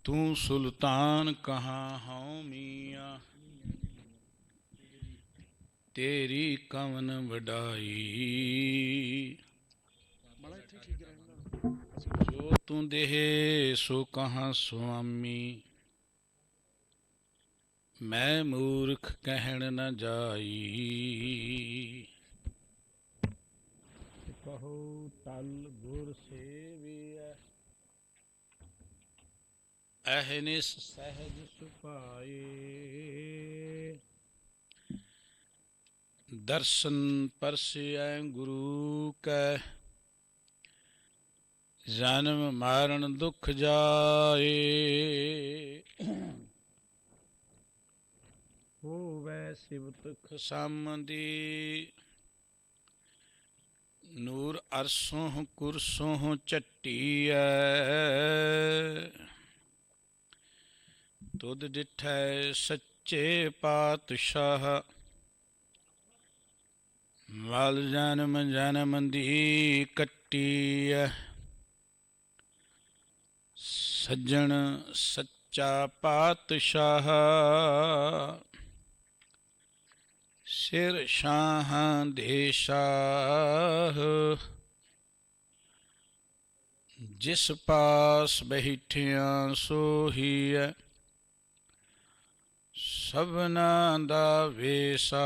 ਤੂੰ ਸੁਲਤਾਨ ਕਹਾਂ ਹਉ ਮੀਆਂ, ਤੇਰੀ ਕਵਨ ਵਡਾਈ। ਜੋ ਤੂੰ ਦੇਹ ਸੋ ਕਹਾਂ ਸੁਆਮੀ, ਮੈਂ ਮੂਰਖ ਕਹਿਣ ਨ ਜਾਈ। ਕਹੋ ਤਲ ਗੁਰ ਸੇਵੀਐ, ਅਹਨਿਸ ਸਹਿਜ ਸੁਭਾਏ। ਦਰਸ਼ਨ ਪਰਸੈ ਗੁਰੂ ਕੈ, ਜਨਮ ਮਾਰਨ ਦੁਖ ਜਾਏ। ਹੋਵੈ ਸਿਵਤ ਖਸਮਦੀ, ਨੂਰ ਅਰਸੋਂ ਕੁਰਸੋਂ ਝੱਟੀਐ। ਤੁਧ ਡਿਠੈ ਸੱਚੇ ਪਾਤਸ਼ਾਹ, ਮਲ ਜਨਮ ਜਨਮ ਦੀ ਕੱਟੀਐ। ਸੱਜਣ ਸੱਚਾ ਪਾਤਸ਼ਾਹ, ਸਿਰ ਸ਼ਾਹਾਂ ਦੇ ਸ਼ਾਹ। ਜਿਸ ਪਾਸ ਬੈਠਿਆਂ ਸੋਹੀਐ, ਸਭਨਾ ਦਾ ਵੇਸਾ।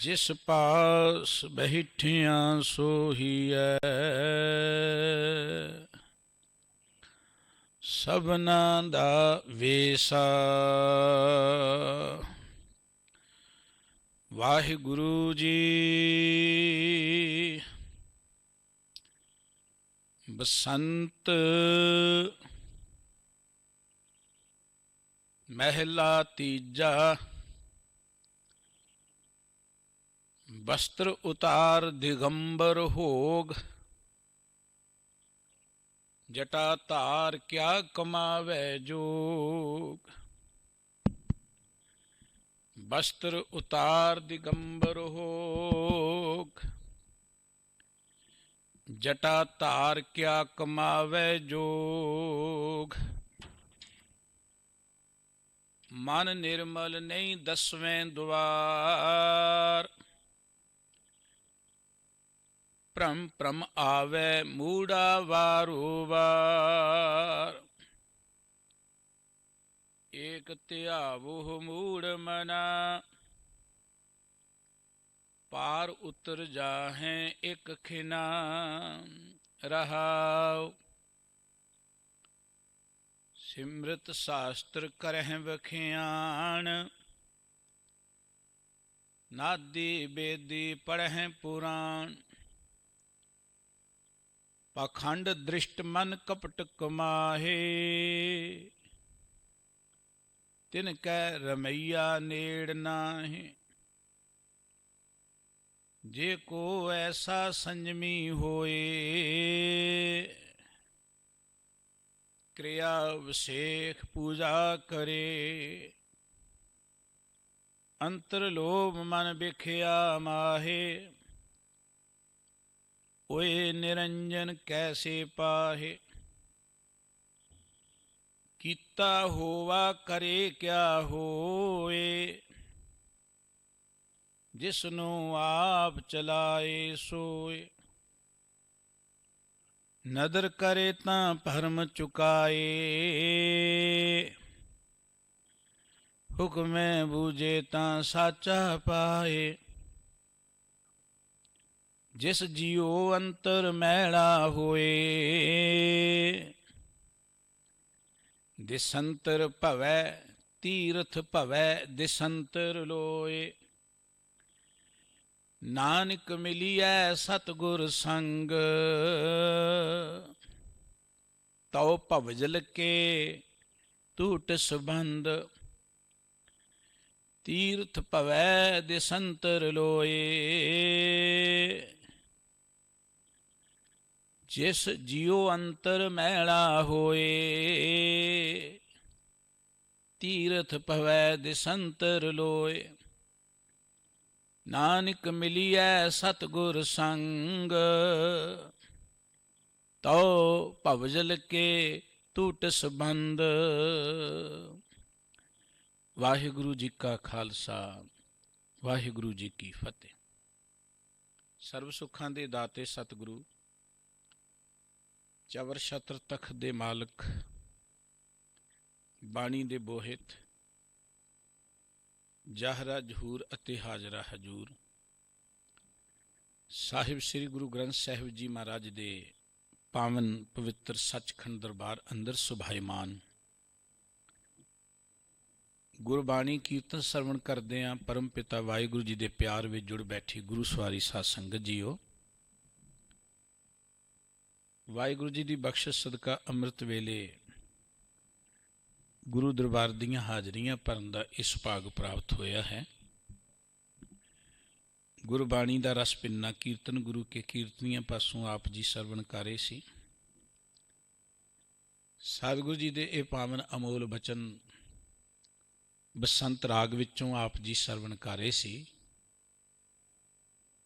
ਜਿਸ ਪਾਸ ਬੈਠਿਆਂ ਸੋਹੀਐ, ਸਭਨਾ ਦਾ ਵੇਸਾ। ਵਾਹਿਗੁਰੂ ਜੀ। ਬਸੰਤ ਮਹਿਲਾ ਤੀਜਾ। ਬਸਤਰ ਉਤਾਰ ਦਿਗੰਬਰ ਹੋਗ, ਜਟਾ ਧਾਰ ਕਿਆ ਕਮਾਵੈ ਜੋਗ। ਬਸਤਰ ਉਤਾਰ ਦਿਗੰਬਰ ਹੋਗ, ਜਟਾ ਧਾਰ ਕਿਆ ਕਮਾਵੈ ਜੋਗ। ਮਨ ਨਿਰਮਲ ਨਹੀਂ ਦਸਵੇਂ ਦੁਆਰ, ਭ੍ਰਮ ਭ੍ਰਮ ਆਵੈ ਮੂੜਾ ਵਾਰੋ ਵਾਰ। ਏਕ ਧਿਆਵੋ ਮੂੜ ਮਨਾ, ਪਾਰ ਉਤਰ ਜਾਹੈ ਇਕ ਖਿਨਾ। ਰਹਾਉ ਸਿਮਰਤ ਸ਼ਾਸਤਰ ਕਰਹਿ ਵਖਿਆਣ, ਨਾਦੀ ਬੇਦੀ ਪੜਹਿ ਪੁਰਾਣ। ਪਾਖੰਡ ਦ੍ਰਿਸ਼ਟ ਮਨ ਕਪਟ ਕਮਾਹੇ, ਤਿਨ ਕੈ ਰਮਈਆ ਨੇੜ ਨਾਹੀ। ਜੇ ਕੋ ਐਸਾ ਸੰਜਮੀ ਹੋਏ, ਕਿਰਿਆ ਵਿਸ਼ੇਖ ਪੂਜਾ ਕਰੇ। ਅੰਤਰ ਲੋਭ ਮਨ ਬਿਖਿਆ ਮਾਹੇ, ਓਏ ਨਿਰੰਜਨ ਕੈਸੇ ਪਾਹੇ। ਕੀਤਾ ਹੋਵਾ ਕਰੇ ਕਿਆ ਹੋਏ, ਜਿਸਨੂੰ ਆਪ ਚਲਾਏ ਸੋਏ। ਨਦਰ ਕਰੇ ਤਾਂ ਭਰਮ ਚੁਕਾਏ, ਹੁਕਮੈ ਬੂਝੇ ਤਾਂ ਸਾਚਾ ਪਾਏ। ਜਿਸ ਜੀਉ ਅੰਤਰ ਮੈਲਾ ਹੋਏ, ਦਿਸੰਤਰ ਭਵੈ ਤੀਰਥ ਭਵੈ ਦਿਸੰਤਰ ਲੋਏ। ਨਾਨਕ ਮਿਲੀਐ ਸਤਿਗੁਰ ਸੰਗ, ਤਉ ਭਵਜਲ ਕੇ ਟੂਟ ਸੰਬੰਧ। ਤੀਰਥ ਭਵੈ ਦਿਸੰਤਰ ਲੋਏ, ਜਿਸ ਜੀਉ ਅੰਤਰ ਮੈਲਾ ਹੋਏ। ਤੀਰਥ ਭਵੈ ਦਿਸੰਤਰ ਲੋਏ, ਨਾਨਕ ਮਿਲੀਐ ਸਤਿਗੁਰ ਸੰਗ। ਤਉ ਭਵਜਲ ਕੇ ਟੂਟ ਸੰਬੰਧ। ਵਾਹਿਗੁਰੂ ਜੀ ਕਾ ਖਾਲਸਾ, ਵਾਹਿਗੁਰੂ ਜੀ ਕੀ ਫਤਿਹ। ਸਰਬ ਸੁੱਖਾਂ ਦੇ ਦਾਤੇ ਸਤਿਗੁਰੂ, ਚਵਰ ਛਤਰ ਤਖਤ ਦੇ ਮਾਲਕ, ਬਾਣੀ ਦੇ ਬੋਹਿਤ, ਜ਼ਾਹਰਾ ਜ਼ਹੂਰ ਅਤੇ ਹਾਜ਼ਰਾ ਹਜੂਰ, ਸਾਹਿਬ ਸ੍ਰੀ ਗੁਰੂ ਗ੍ਰੰਥ ਸਾਹਿਬ ਜੀ ਮਹਾਰਾਜ ਦੇ ਪਾਵਨ ਪਵਿੱਤਰ ਸੱਚਖੰਡ ਦਰਬਾਰ ਅੰਦਰ ਸੁਭਾਈਮਾਨ ਗੁਰਬਾਣੀ ਕੀਰਤਨ ਸਰਵਣ ਕਰਦੇ ਹਾਂ। ਪਰਮ ਪਿਤਾ ਵਾਹਿਗੁਰੂ ਜੀ ਦੇ ਪਿਆਰ ਵਿੱਚ ਜੁੜ ਬੈਠੀ ਗੁਰੂ ਸਵਾਰੀ ਸਾਧ ਸੰਗਤ ਜੀਓ, ਵਾਹਿਗੁਰੂ ਜੀ ਦੀ ਬਖਸ਼ਿਸ਼ ਸਦਕਾ ਅੰਮ੍ਰਿਤ ਵੇਲੇ ਗੁਰੂ ਦਰਬਾਰ ਦੀਆਂ ਹਾਜ਼ਰੀਆਂ ਭਰਨ ਦਾ ਇਸ ਭਾਗ ਪ੍ਰਾਪਤ ਹੋਇਆ ਹੈ। ਗੁਰਬਾਣੀ ਦਾ ਰਸ ਪਿੰਨਾ ਕੀਰਤਨ ਗੁਰੂ ਕੇ ਕੀਰਤਨੀਆਂ ਪਾਸੋਂ ਆਪ ਜੀ ਸਰਵਣ ਕਰੇ ਸੀ। ਸਤਿਗੁਰੂ ਜੀ ਦੇ ਇਹ ਪਾਵਨ ਅਮੋਲ ਬਚਨ ਬਸੰਤ ਰਾਗ ਵਿੱਚੋਂ ਆਪ ਜੀ ਸਰਵਣ ਕਰੇ ਸੀ,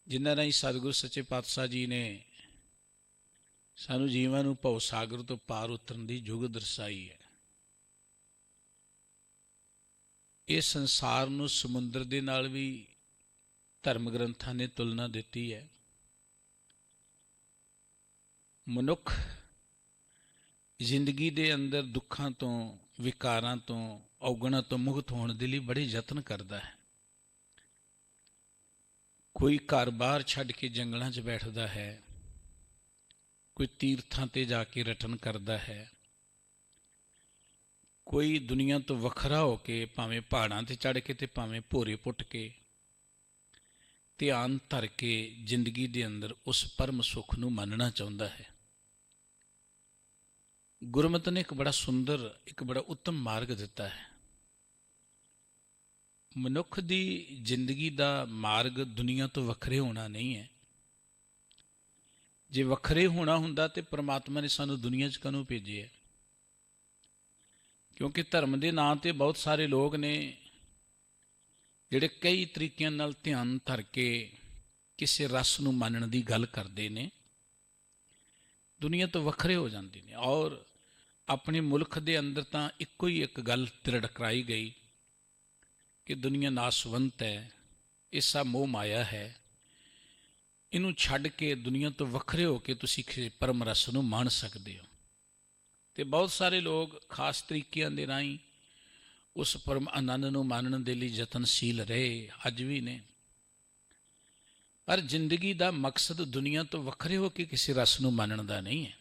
ਜਿਨ੍ਹਾਂ ਰਾਹੀਂ ਸਤਿਗੁਰੂ ਸੱਚੇ ਪਾਤਸ਼ਾਹ ਜੀ ਨੇ ਸਾਨੂੰ ਜੀਵਾਂ ਨੂੰ ਭਉ ਸਾਗਰ ਤੋਂ ਪਾਰ ਉਤਰਨ ਦੀ ਜੁਗ ਦਰਸਾਈ ਹੈ। ਇਹ ਸੰਸਾਰ ਨੂੰ ਸਮੁੰਦਰ ਦੇ ਨਾਲ ਵੀ ਧਰਮ ਗ੍ਰੰਥਾਂ ਨੇ ਤੁਲਨਾ ਦਿੱਤੀ ਹੈ। ਮਨੁੱਖ ਜ਼ਿੰਦਗੀ ਦੇ ਅੰਦਰ ਦੁੱਖਾਂ ਤੋਂ, ਵਿਕਾਰਾਂ ਤੋਂ, ਔਗਣਾਂ ਤੋਂ ਮੁਕਤ ਹੋਣ ਦੇ ਲਈ ਬੜੇ ਯਤਨ ਕਰਦਾ ਹੈ। ਕੋਈ ਘਰ ਬਾਹਰ ਛੱਡ ਕੇ ਜੰਗਲਾਂ 'ਚ ਬੈਠਦਾ ਹੈ, ਕੋਈ ਤੀਰਥਾਂ ਤੇ ਜਾ ਕੇ ਰਟਨ ਕਰਦਾ ਹੈ, ਕੋਈ ਦੁਨੀਆ ਤੋਂ ਵੱਖਰਾ ਹੋ ਕੇ ਭਾਵੇਂ ਪਹਾੜਾਂ ਤੇ ਚੜ੍ਹ ਕੇ ਤੇ ਭਾਵੇਂ ਭੋਰੇ ਪੁੱਟ ਕੇ ਧਿਆਨ ਧਰ ਕੇ ਜ਼ਿੰਦਗੀ ਦੇ ਅੰਦਰ ਉਸ ਪਰਮ ਸੁੱਖ ਨੂੰ ਮੰਨਣਾ ਚਾਹੁੰਦਾ ਹੈ। ਗੁਰਮਤਿ ਨੇ ਇੱਕ ਬੜਾ ਸੁੰਦਰ, ਇੱਕ ਬੜਾ ਉੱਤਮ ਮਾਰਗ ਦਿੱਤਾ ਹੈ। ਮਨੁੱਖ ਦੀ ਜ਼ਿੰਦਗੀ ਦਾ ਮਾਰਗ ਦੁਨੀਆ ਤੋਂ ਵੱਖਰੇ ਹੋਣਾ ਨਹੀਂ ਹੈ। ਜੇ ਵੱਖਰੇ ਹੋਣਾ ਹੁੰਦਾ ਤੇ ਪ੍ਰਮਾਤਮਾ ਨੇ ਸਾਨੂੰ ਦੁਨੀਆ 'ਚ ਕਾਹਨੂੰ ਭੇਜਿਆ? ਕਿਉਂਕਿ ਧਰਮ ਦੇ ਨਾਂ 'ਤੇ ਬਹੁਤ ਸਾਰੇ ਲੋਕ ਨੇ ਜਿਹੜੇ ਕਈ ਤਰੀਕਿਆਂ ਨਾਲ ਧਿਆਨ ਧਰ ਕੇ ਕਿਸੇ ਰਸ ਨੂੰ ਮੰਨਣ ਦੀ ਗੱਲ ਕਰਦੇ ਨੇ, ਦੁਨੀਆ ਤੋਂ ਵੱਖਰੇ ਹੋ ਜਾਂਦੇ ਨੇ। ਔਰ ਆਪਣੇ ਮੁਲਕ ਦੇ ਅੰਦਰ ਤਾਂ ਇੱਕੋ ਹੀ ਇੱਕ ਗੱਲ ਤਿਰੜਕਰਾਈ ਗਈ ਕਿ ਦੁਨੀਆ ਨਾਸਵੰਤ ਹੈ, ਇਹ ਸਭ ਮੋਹ ਮਾਇਆ ਹੈ, ਇਹਨੂੰ ਛੱਡ ਕੇ ਦੁਨੀਆ ਤੋਂ ਵੱਖਰੇ ਹੋ ਕੇ ਤੁਸੀਂ ਕਿਸੇ ਪਰਮ ਰਸ ਨੂੰ ਮਾਣ ਸਕਦੇ ਹੋ। ਤੇ ਬਹੁਤ ਸਾਰੇ ਲੋਕ ਖਾਸ ਤਰੀਕਿਆਂ ਦੇ ਰਾਹੀਂ ਉਸ ਪਰਮ ਆਨੰਦ ਨੂੰ ਮਾਣਨ ਦੇ ਲਈ ਯਤਨਸ਼ੀਲ ਰਹੇ, ਅੱਜ ਵੀ ਨੇ। ਪਰ ਜ਼ਿੰਦਗੀ ਦਾ ਮਕਸਦ ਦੁਨੀਆ ਤੋਂ ਵੱਖਰੇ ਹੋ ਕੇ ਕਿਸੇ ਰਸ ਨੂੰ ਮੰਨਣ ਦਾ ਨਹੀਂ ਹੈ।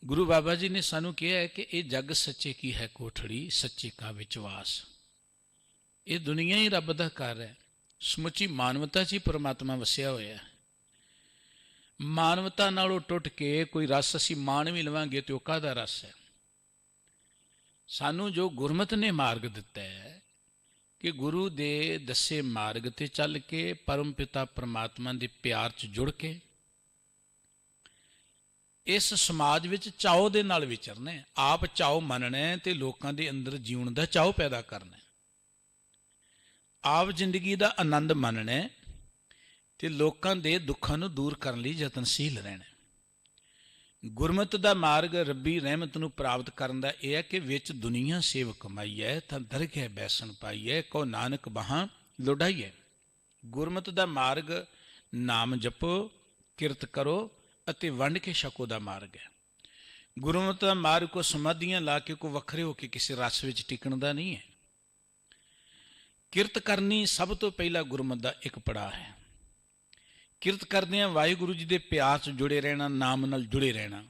ਗੁਰੂ ਬਾਬਾ ਜੀ ਨੇ ਸਾਨੂੰ ਕਿਹਾ ਹੈ ਕਿ ਇਹ ਜੱਗ ਸੱਚੇ ਕੀ ਹੈ ਕੋਠੜੀ, ਸੱਚੇ ਕਾ ਵਿਚਵਾਸ। ਇਹ ਦੁਨੀਆ ਹੀ ਰੱਬ ਦਾ ਘਰ ਹੈ। ਸਮੁੱਚੀ ਮਾਨਵਤਾ 'ਚ ਹੀ ਪਰਮਾਤਮਾ ਵਸਿਆ ਹੋਇਆ ਹੈ। ਮਾਨਵਤਾ ਨਾਲੋਂ ਟੁੱਟ ਕੇ ਕੋਈ ਰਸ ਅਸੀਂ ਮਾਣ ਵੀ ਲਵਾਂਗੇ ਤੇ ਉਹ ਕਾਹਦਾ ਰਸ ਹੈ? ਸਾਨੂੰ ਜੋ ਗੁਰਮਤਿ ਨੇ ਮਾਰਗ ਦਿੱਤਾ ਹੈ ਕਿ ਗੁਰੂ ਦੇ ਦੱਸੇ ਮਾਰਗ ਤੇ ਚੱਲ ਕੇ ਪਰਮ ਪਿਤਾ ਪਰਮਾਤਮਾ ਦੇ ਪਿਆਰ 'ਚ ਜੁੜ ਕੇ ਇਸ ਸਮਾਜ ਵਿੱਚ ਚਾਓ ਦੇ ਨਾਲ ਵਿਚਰਨਾ, ਆਪ ਚਾਓ ਮੰਨਣਾ ਤੇ ਲੋਕਾਂ ਦੇ ਅੰਦਰ ਜੀਉਣ ਦਾ ਚਾਓ ਪੈਦਾ ਕਰਨਾ, ਆਪ ਜ਼ਿੰਦਗੀ ਦਾ ਆਨੰਦ ਮੰਨਣਾ ਤੇ ਲੋਕਾਂ ਦੇ ਦੁੱਖਾਂ ਨੂੰ ਦੂਰ ਕਰਨ ਲਈ ਯਤਨਸ਼ੀਲ ਰਹਿਣਾ। ਗੁਰਮਤਿ ਦਾ ਮਾਰਗ ਰੱਬੀ ਰਹਿਮਤ ਨੂੰ ਪ੍ਰਾਪਤ ਕਰਨ ਦਾ ਇਹ ਹੈ ਕਿ ਵਿੱਚ ਦੁਨੀਆ ਸੇਵ ਕਮਾਈਐ ਤਾਂ ਦਰਗਹਿ ਬੈਸਣ ਪਾਈਐ, ਕੋ ਨਾਨਕ ਬਾਹਾਂ ਲੋੜਾਈਐ। ਗੁਰਮਤਿ ਦਾ ਮਾਰਗ ਨਾਮ ਜਪੋ, ਕਿਰਤ ਕਰੋ ਅਤੇ ਵੰਡ ਕੇ ਛਕੋ ਦਾ ਮਾਰਗ ਹੈ। ਗੁਰਮਤਿ ਦਾ ਮਾਰਗ ਕੋ ਸਮਾਧੀਆਂ ਲਾ ਕੇ ਕੋ ਵੱਖਰੇ ਹੋ ਕੇ ਕਿਸੇ ਰਸ ਵਿੱਚ ਟਿਕਣ ਦਾ ਨਹੀਂ ਹੈ। ਕਿਰਤ ਕਰਨੀ ਸਭ ਤੋਂ ਪਹਿਲਾਂ ਗੁਰਮਤਿ ਦਾ ਇੱਕ ਪੜਾਅ ਹੈ। ਕਿਰਤ ਕਰਦਿਆਂ ਵਾਹਿਗੁਰੂ ਜੀ ਦੇ ਪਿਆਰ 'ਚ ਜੁੜੇ ਰਹਿਣਾ, ਨਾਮ ਨਾਲ ਜੁੜੇ ਰਹਿਣਾ।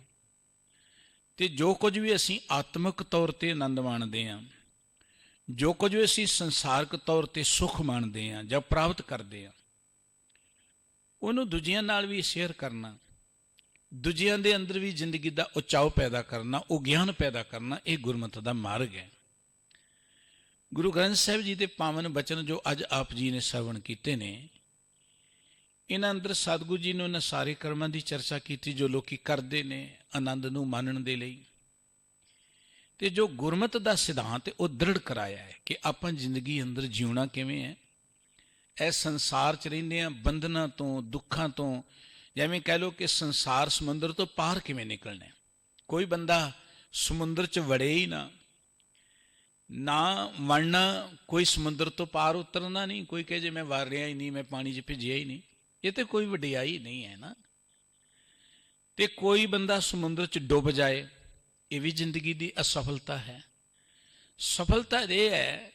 ਤੇ ਜੋ ਕੁਝ ਵੀ ਅਸੀਂ ਆਤਮਿਕ ਤੌਰ 'ਤੇ ਆਨੰਦ ਮਾਣਦੇ ਹਾਂ, ਜੋ ਕੁਝ ਵੀ ਅਸੀਂ ਸੰਸਾਰਕ ਤੌਰ 'ਤੇ ਸੁੱਖ ਮਾਣਦੇ ਹਾਂ ਜਾਂ ਪ੍ਰਾਪਤ ਕਰਦੇ ਹਾਂ, ਉਹਨੂੰ ਦੂਜਿਆਂ ਨਾਲ ਵੀ ਸ਼ੇਅਰ ਕਰਨਾ, ਦੂਜਿਆਂ ਦੇ ਅੰਦਰ ਵੀ ਜ਼ਿੰਦਗੀ ਦਾ ਉਚਾਓ ਪੈਦਾ ਕਰਨਾ, ਉਹ ਗਿਆਨ ਪੈਦਾ ਕਰਨਾ, ਇਹ ਗੁਰਮਤਿ ਦਾ ਮਾਰਗ ਹੈ। ਗੁਰੂ ਗ੍ਰੰਥ ਸਾਹਿਬ ਜੀ ਦੇ ਪਾਵਨ ਬਚਨ ਜੋ ਅੱਜ ਆਪ ਜੀ ਨੇ ਸਰਵਣ ਕੀਤੇ ਨੇ, ਇਹਨਾਂ ਅੰਦਰ ਸਤਿਗੁਰੂ ਜੀ ਨੇ ਉਹਨਾਂ ਸਾਰੇ ਕਰਮਾਂ ਦੀ ਚਰਚਾ ਕੀਤੀ ਜੋ ਲੋਕੀ ਕਰਦੇ ਨੇ ਆਨੰਦ ਨੂੰ ਮਾਣਨ ਦੇ ਲਈ, ਤੇ ਜੋ ਗੁਰਮਤਿ ਦਾ ਸਿਧਾਂਤ ਉਹ ਦ੍ਰਿੜ ਕਰਾਇਆ ਹੈ ਕਿ ਆਪਾਂ ਜ਼ਿੰਦਗੀ ਅੰਦਰ ਜਿਉਣਾ ਕਿਵੇਂ ਹੈ। ਇਸ ਸੰਸਾਰ 'ਚ ਰਹਿੰਦੇ ਹਾਂ ਬੰਧਨਾਂ ਤੋਂ, ਦੁੱਖਾਂ ਤੋਂ, ਜਿਵੇਂ ਕਹਿ ਲਓ ਕਿ ਸੰਸਾਰ ਸਮੁੰਦਰ ਤੋਂ ਪਾਰ ਕਿਵੇਂ ਨਿਕਲਣਾ। ਕੋਈ ਬੰਦਾ ਸਮੁੰਦਰ 'ਚ ਵੜੇ ਹੀ ਨਾ, ਨਾ ਵੜਨਾ, ਕੋਈ ਸਮੁੰਦਰ ਤੋਂ ਪਾਰ ਉਤਰਨਾ ਨਹੀਂ। ਕੋਈ ਕਹੇ ਜੇ ਮੈਂ ਵੜ ਰਿਹਾ ਹੀ ਨਹੀਂ, ਮੈਂ ਪਾਣੀ 'ਚ ਭਿੱਜਿਆ ਹੀ ਨਹੀਂ, ਇਹ ਤੇ ਕੋਈ ਵਡਿਆਈ ਨਹੀਂ ਹੈ ਨਾ। ਤੇ ਕੋਈ ਬੰਦਾ ਸਮੁੰਦਰ 'ਚ ਡੁੱਬ ਜਾਏ, ਇਹ ਵੀ ਜ਼ਿੰਦਗੀ ਦੀ ਅਸਫਲਤਾ ਹੈ। ਸਫਲਤਾ ਇਹ ਹੈ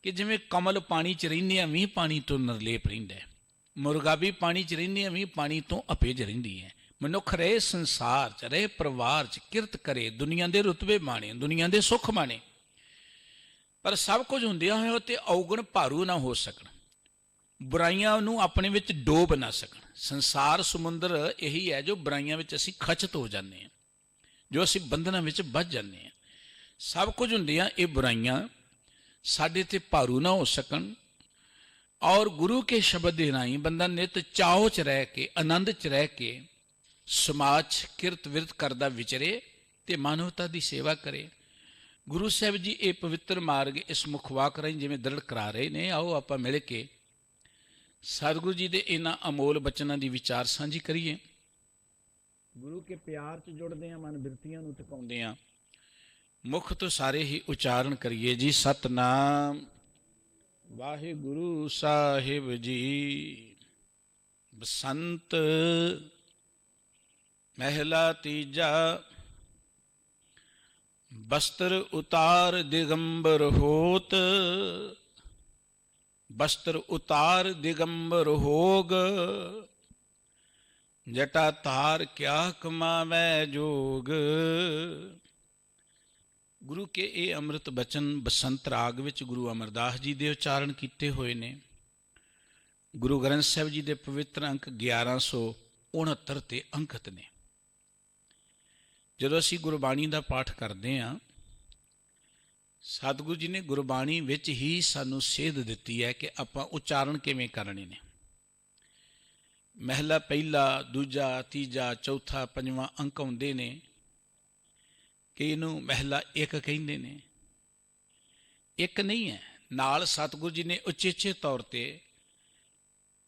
ਕਿ ਜਿਵੇਂ ਕਮਲ ਪਾਣੀ 'ਚ ਰਹਿੰਦਿਆਂ ਵੀ ਪਾਣੀ ਤੋਂ ਨਿਰਲੇਪ ਰਹਿੰਦਾ, ਮੁਰਗਾ ਵੀ ਪਾਣੀ 'ਚ ਰਹਿੰਦਿਆਂ ਵੀ ਪਾਣੀ ਤੋਂ ਅਭਿੱਜ ਰਹਿੰਦੀ ਹੈ। ਮਨੁੱਖ ਰਹੇ ਸੰਸਾਰ 'ਚ, ਰਹੇ ਪਰਿਵਾਰ 'ਚ, ਕਿਰਤ ਕਰੇ, ਦੁਨੀਆ ਦੇ ਰੁਤਬੇ ਮਾਣੇ, ਦੁਨੀਆ ਦੇ ਸੁੱਖ ਮਾਣੇ, ਪਰ ਸਭ ਕੁਝ ਹੁੰਦਿਆਂ ਹੋਇਆ ਤੇ ਔਗਣ ਭਾਰੂ ਨਾ ਹੋ ਸਕਣ, ਬੁਰਾਈਆਂ ਨੂੰ ਆਪਣੇ ਵਿੱਚ ਡੋਬ ਨਾ ਸਕਣ। ਸੰਸਾਰ ਸਮੁੰਦਰ ਇਹੀ ਹੈ ਜੋ ਬੁਰਾਈਆਂ ਵਿੱਚ ਅਸੀਂ ਖਚਤ ਹੋ ਜਾਂਦੇ ਹਾਂ, ਜੋ ਅਸੀਂ ਬੰਧਨਾਂ ਵਿੱਚ ਵੱਜ ਜਾਂਦੇ ਹਾਂ। ਸਭ ਕੁਝ ਹੁੰਦਿਆਂ ਇਹ ਬੁਰਾਈਆਂ ਸਾਡੇ ਤੇ ਭਾਰੂ ਨਾ ਹੋ ਸਕਣ, ਔਰ ਗੁਰੂ ਕੇ ਸ਼ਬਦ ਦੇ ਰਾਹੀਂ ਬੰਦਾ ਨਿਤ ਚਾਉ 'ਚ ਰਹਿ ਕੇ, ਆਨੰਦ 'ਚ ਰਹਿ ਕੇ ਸਮਾਜ 'ਚ ਕਿਰਤ ਵਿਰਤ ਕਰਦਾ ਵਿਚਰੇ ਤੇ ਮਾਨਵਤਾ ਦੀ ਸੇਵਾ ਕਰੇ। ਗੁਰੂ ਸਾਹਿਬ ਜੀ ਇਹ ਪਵਿੱਤਰ ਮਾਰਗ ਇਸ ਮੁਖਵਾਕ ਰਾਹੀਂ ਜਿਵੇਂ ਦ੍ਰਿੜ ਕਰਾ ਰਹੇ ਨੇ, ਆਓ ਆਪਾਂ ਮਿਲ ਕੇ ਸਤਿਗੁਰੂ ਜੀ ਦੇ ਇਹਨਾਂ ਅਮੋਲ ਬਚਨਾਂ ਦੀ ਵਿਚਾਰ ਸਾਂਝੀ ਕਰੀਏ। ਗੁਰੂ ਕੇ ਪਿਆਰ 'ਚ ਜੁੜਦੇ ਹਾਂ, ਮਨ ਬਿਰਤੀਆਂ ਨੂੰ ਟਿਕਾਉਂਦੇ ਹਾਂ, ਮੁਖ ਤੋਂ ਸਾਰੇ ਹੀ ਉਚਾਰਨ ਕਰੀਏ ਜੀ। ਸਤਨਾਮ ਵਾਹਿਗੁਰੂ ਸਾਹਿਬ ਜੀ। ਬਸੰਤ ਮਹਿਲਾ ਤੀਜਾ। ਬਸਤਰ ਉਤਾਰ ਦਿਗੰਬਰ ਹੋਤ, ਬਸਤਰ ਉਤਾਰ ਦਿਗੰਬਰ ਹੋਗ, ਜਟਾ ਧਾਰ ਕਿਆ ਕਮਾਵੈ ਜੋਗ। ਗੁਰੂ ਕੇ ਇਹ ਅੰਮ੍ਰਿਤ ਬਚਨ ਬਸੰਤ ਰਾਗ ਵਿੱਚ ਗੁਰੂ ਅਮਰਦਾਸ ਜੀ ਦੇ ਉਚਾਰਨ ਕੀਤੇ ਹੋਏ ਨੇ। ਗੁਰੂ ਗ੍ਰੰਥ ਸਾਹਿਬ ਜੀ ਦੇ ਪਵਿੱਤਰ ਅੰਕ 1169 ਤੇ ਅੰਕਿਤ ਨੇ। ਜਦੋਂ ਅਸੀਂ ਗੁਰਬਾਣੀ ਦਾ ਪਾਠ ਕਰਦੇ ਹਾਂ, ਸਤਿਗੁਰੂ ਜੀ ਨੇ ਗੁਰਬਾਣੀ ਵਿੱਚ ਹੀ ਸਾਨੂੰ ਸੇਧ ਦਿੱਤੀ ਹੈ ਕਿ ਆਪਾਂ ਉਚਾਰਨ ਕਿਵੇਂ ਕਰਨੇ ਨੇ। ਮਹਿਲਾ ਪਹਿਲਾ, ਦੂਜਾ, ਤੀਜਾ, ਚੌਥਾ, ਪੰਜਵਾਂ ਅੰਕ ਆਉਂਦੇ ਨੇ ਕਿ ਇਹਨੂੰ ਮਹਿਲਾ ਇੱਕ ਕਹਿੰਦੇ ਨੇ। ਇੱਕ ਨਹੀਂ ਹੈ, ਨਾਲ ਸਤਿਗੁਰੂ ਜੀ ਨੇ ਉਚੇਚੇ ਤੌਰ ਤੇ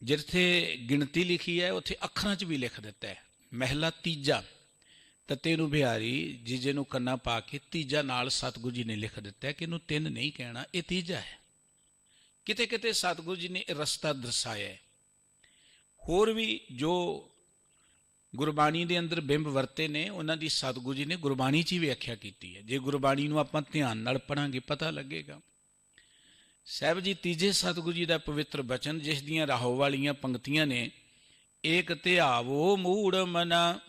ਜਿੱਥੇ ਗਿਣਤੀ ਲਿਖੀ ਹੈ ਉੱਥੇ ਅੱਖਰਾਂ 'ਚ ਵੀ ਲਿਖ ਦਿੱਤਾ ਹੈ। ਮਹਿਲਾ ਤੀਜਾ, ਤੱਤੇ ਨੂੰ ਬਿਹਾਰੀ ਜੀਜੇ ਨੂੰ ਕੰਨਾ ਪਾ ਕੇ ਤੀਜਾ ਨਾਲ ਸਤਿਗੁਰੂ ਜੀ ਨੇ ਲਿਖ ਦਿੱਤਾ ਕਿ ਇਹਨੂੰ ਤਿੰਨ ਨਹੀਂ ਕਹਿਣਾ, ਇਹ ਤੀਜਾ ਹੈ। ਕਿਤੇ ਕਿਤੇ ਸਤਿਗੁਰੂ ਜੀ ਨੇ ਇਹ ਰਸਤਾ ਦਰਸਾਇਆ ਹੈ। ਹੋਰ ਵੀ ਜੋ ਗੁਰਬਾਣੀ ਦੇ ਅੰਦਰ ਬਿੰਬ ਵਰਤੇ ਨੇ, ਉਹਨਾਂ ਦੀ ਸਤਿਗੁਰੂ ਜੀ ਨੇ ਗੁਰਬਾਣੀ 'ਚ ਹੀ ਵਿਆਖਿਆ ਕੀਤੀ ਹੈ। ਜੇ ਗੁਰਬਾਣੀ ਨੂੰ ਆਪਾਂ ਧਿਆਨ ਨਾਲ ਪੜ੍ਹਾਂਗੇ ਪਤਾ ਲੱਗੇਗਾ। ਸਾਹਿਬ ਜੀ ਤੀਜੇ ਸਤਿਗੁਰੂ ਜੀ ਦਾ ਪਵਿੱਤਰ ਬਚਨ, ਜਿਸ ਦੀਆਂ ਰਾਹੋ ਵਾਲੀਆਂ ਪੰਕਤੀਆਂ ਨੇ, ਏਕ ਧਿਆਵੋ ਮੂੜ ਮਨਾ,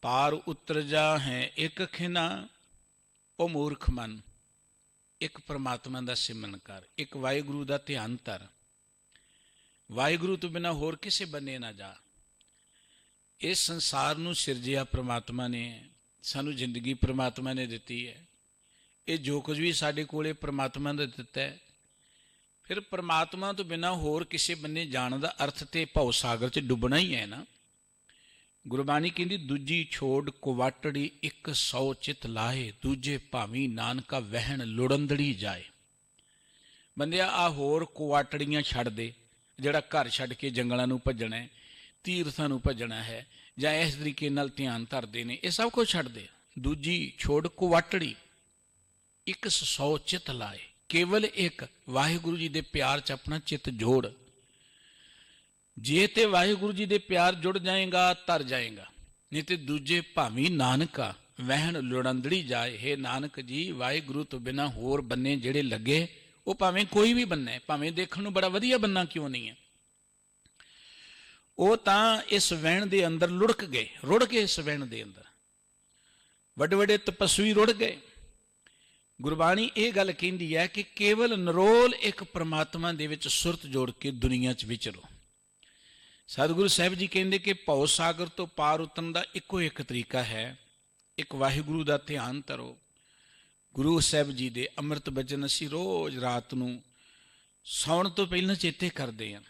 ਪਾਰ ਉਤਰ ਜਾ ਹੈ ਇੱਕ ਖਿਨਾ, ਉਹ ਮੂਰਖ ਮਨ। ਇੱਕ ਪਰਮਾਤਮਾ ਦਾ ਸਿਮਰਨ ਕਰ, ਇੱਕ ਵਾਹਿਗੁਰੂ ਦਾ ਧਿਆਨ ਧਰ, ਵਾਹਿਗੁਰੂ ਤੋਂ ਬਿਨਾਂ ਹੋਰ ਕਿਸੇ ਬੰਨੇ ਨਾ ਜਾ। ਇਸ ਸੰਸਾਰ ਨੂੰ ਸਿਰਜਿਆ ਪ੍ਰਮਾਤਮਾ ਨੇ, ਸਾਨੂੰ ਜ਼ਿੰਦਗੀ ਪ੍ਰਮਾਤਮਾ ਨੇ ਦਿੱਤੀ ਹੈ। ਇਹ ਜੋ ਕੁਝ ਵੀ ਸਾਡੇ ਕੋਲ ਪ੍ਰਮਾਤਮਾ ਦਾ ਦਿੱਤਾ ਹੈ। ਫਿਰ ਪ੍ਰਮਾਤਮਾ ਤੋਂ ਬਿਨਾਂ ਹੋਰ ਕਿਸੇ ਬੰਨੇ ਜਾਣ ਦਾ ਅਰਥ ਤੇ ਭਉ ਸਾਗਰ 'ਚ ਡੁੱਬਣਾ ਹੀ ਹੈ ਨਾ। ਗੁਰਬਾਣੀ ਕਹਿੰਦੀ ਦੂਜੀ ਛੋੜ ਕੁਵਾਟੜੀ, 100 ਚਿਤ ਲਾਹੇ, ਦੂਜੇ ਭਾਵੀਂ ਨਾਨਕਾ ਵਹਿਣ ਲੁੜੰਦੜੀ ਜਾਏ। ਬੰਦਿਆ ਆ ਹੋਰ ਕੁਵਾਟੜੀਆਂ ਛੱਡ ਦੇ, ਜਿਹੜਾ ਘਰ ਛੱਡ ਕੇ ਜੰਗਲਾਂ ਨੂੰ ਭੱਜਣਾ ਹੈ, ਤੀਰਥਾਂ ਨੂੰ ਭੱਜਣਾ ਹੈ, ਜਾਂ ਇਸ ਤਰੀਕੇ ਨਾਲ ਧਿਆਨ ਧਰਦੇ ਨੇ, ਇਹ ਸਭ ਕੁਝ ਛੱਡ ਦੇ। ਦੂਜੀ ਛੋੜ ਕੁਵਾਟੜੀ, 100 ਚਿਤ ਲਾਏ, ਕੇਵਲ ਇੱਕ ਵਾਹਿਗੁਰੂ ਜੀ ਦੇ ਪਿਆਰ 'ਚ ਆਪਣਾ ਚਿੱਤ ਜੋੜ। ਜੇ ਤੇ ਵਾਹਿਗੁਰੂ ਜੀ ਦੇ ਪਿਆਰ ਜੁੜ ਜਾਏਗਾ ਤਰ ਜਾਏਗਾ, ਨਹੀਂ ਤੇ ਦੂਜੇ ਭਾਵੀਂ ਨਾਨਕਾ ਵਹਿਣ ਲੁੜੰਦੜੀ ਜਾਏ। ਹੇ ਨਾਨਕ ਜੀ, ਵਾਹਿਗੁਰੂ ਤੋਂ ਬਿਨਾਂ ਹੋਰ ਬੰਨੇ ਜਿਹੜੇ ਲੱਗੇ, ਉਹ ਭਾਵੇਂ ਕੋਈ ਵੀ ਬੰਨਾ ਹੈ, ਭਾਵੇਂ ਦੇਖਣ ਨੂੰ ਬੜਾ ਵਧੀਆ ਬੰਨਾ ਕਿਉਂ ਨਹੀਂ ਹੈ, ਉਹ ਤਾਂ ਇਸ ਵਹਿਣ ਦੇ ਅੰਦਰ ਲੁੜਕ ਗਏ, ਰੁੜ ਗਏ। ਇਸ ਵਹਿਣ ਦੇ ਅੰਦਰ ਵੱਡੇ ਵੱਡੇ ਤਪਸਵੀ ਰੁੜ ਗਏ। ਗੁਰਬਾਣੀ ਇਹ ਗੱਲ ਕਹਿੰਦੀ ਹੈ ਕਿ ਕੇਵਲ ਨਿਰੋਲ ਇੱਕ ਪ੍ਰਮਾਤਮਾ ਦੇ ਵਿੱਚ ਸੁਰਤ ਜੋੜ ਕੇ ਦੁਨੀਆ 'ਚ ਵਿਚਰੋ। ਸਤਿਗੁਰੂ ਸਾਹਿਬ ਜੀ ਕਹਿੰਦੇ ਕਿ ਭਉ ਸਾਗਰ ਤੋਂ ਪਾਰ ਉਤਰਨ ਦਾ ਇੱਕੋ ਇੱਕ ਤਰੀਕਾ ਹੈ, ਇੱਕ ਵਾਹਿਗੁਰੂ ਦਾ ਧਿਆਨ ਧਰੋ। ਗੁਰੂ ਸਾਹਿਬ ਜੀ ਦੇ ਅੰਮ੍ਰਿਤ ਬਚਨ ਅਸੀਂ ਰੋਜ਼ ਰਾਤ ਨੂੰ ਸੌਣ ਤੋਂ ਪਹਿਲਾਂ ਚੇਤੇ ਕਰਦੇ ਹਾਂ,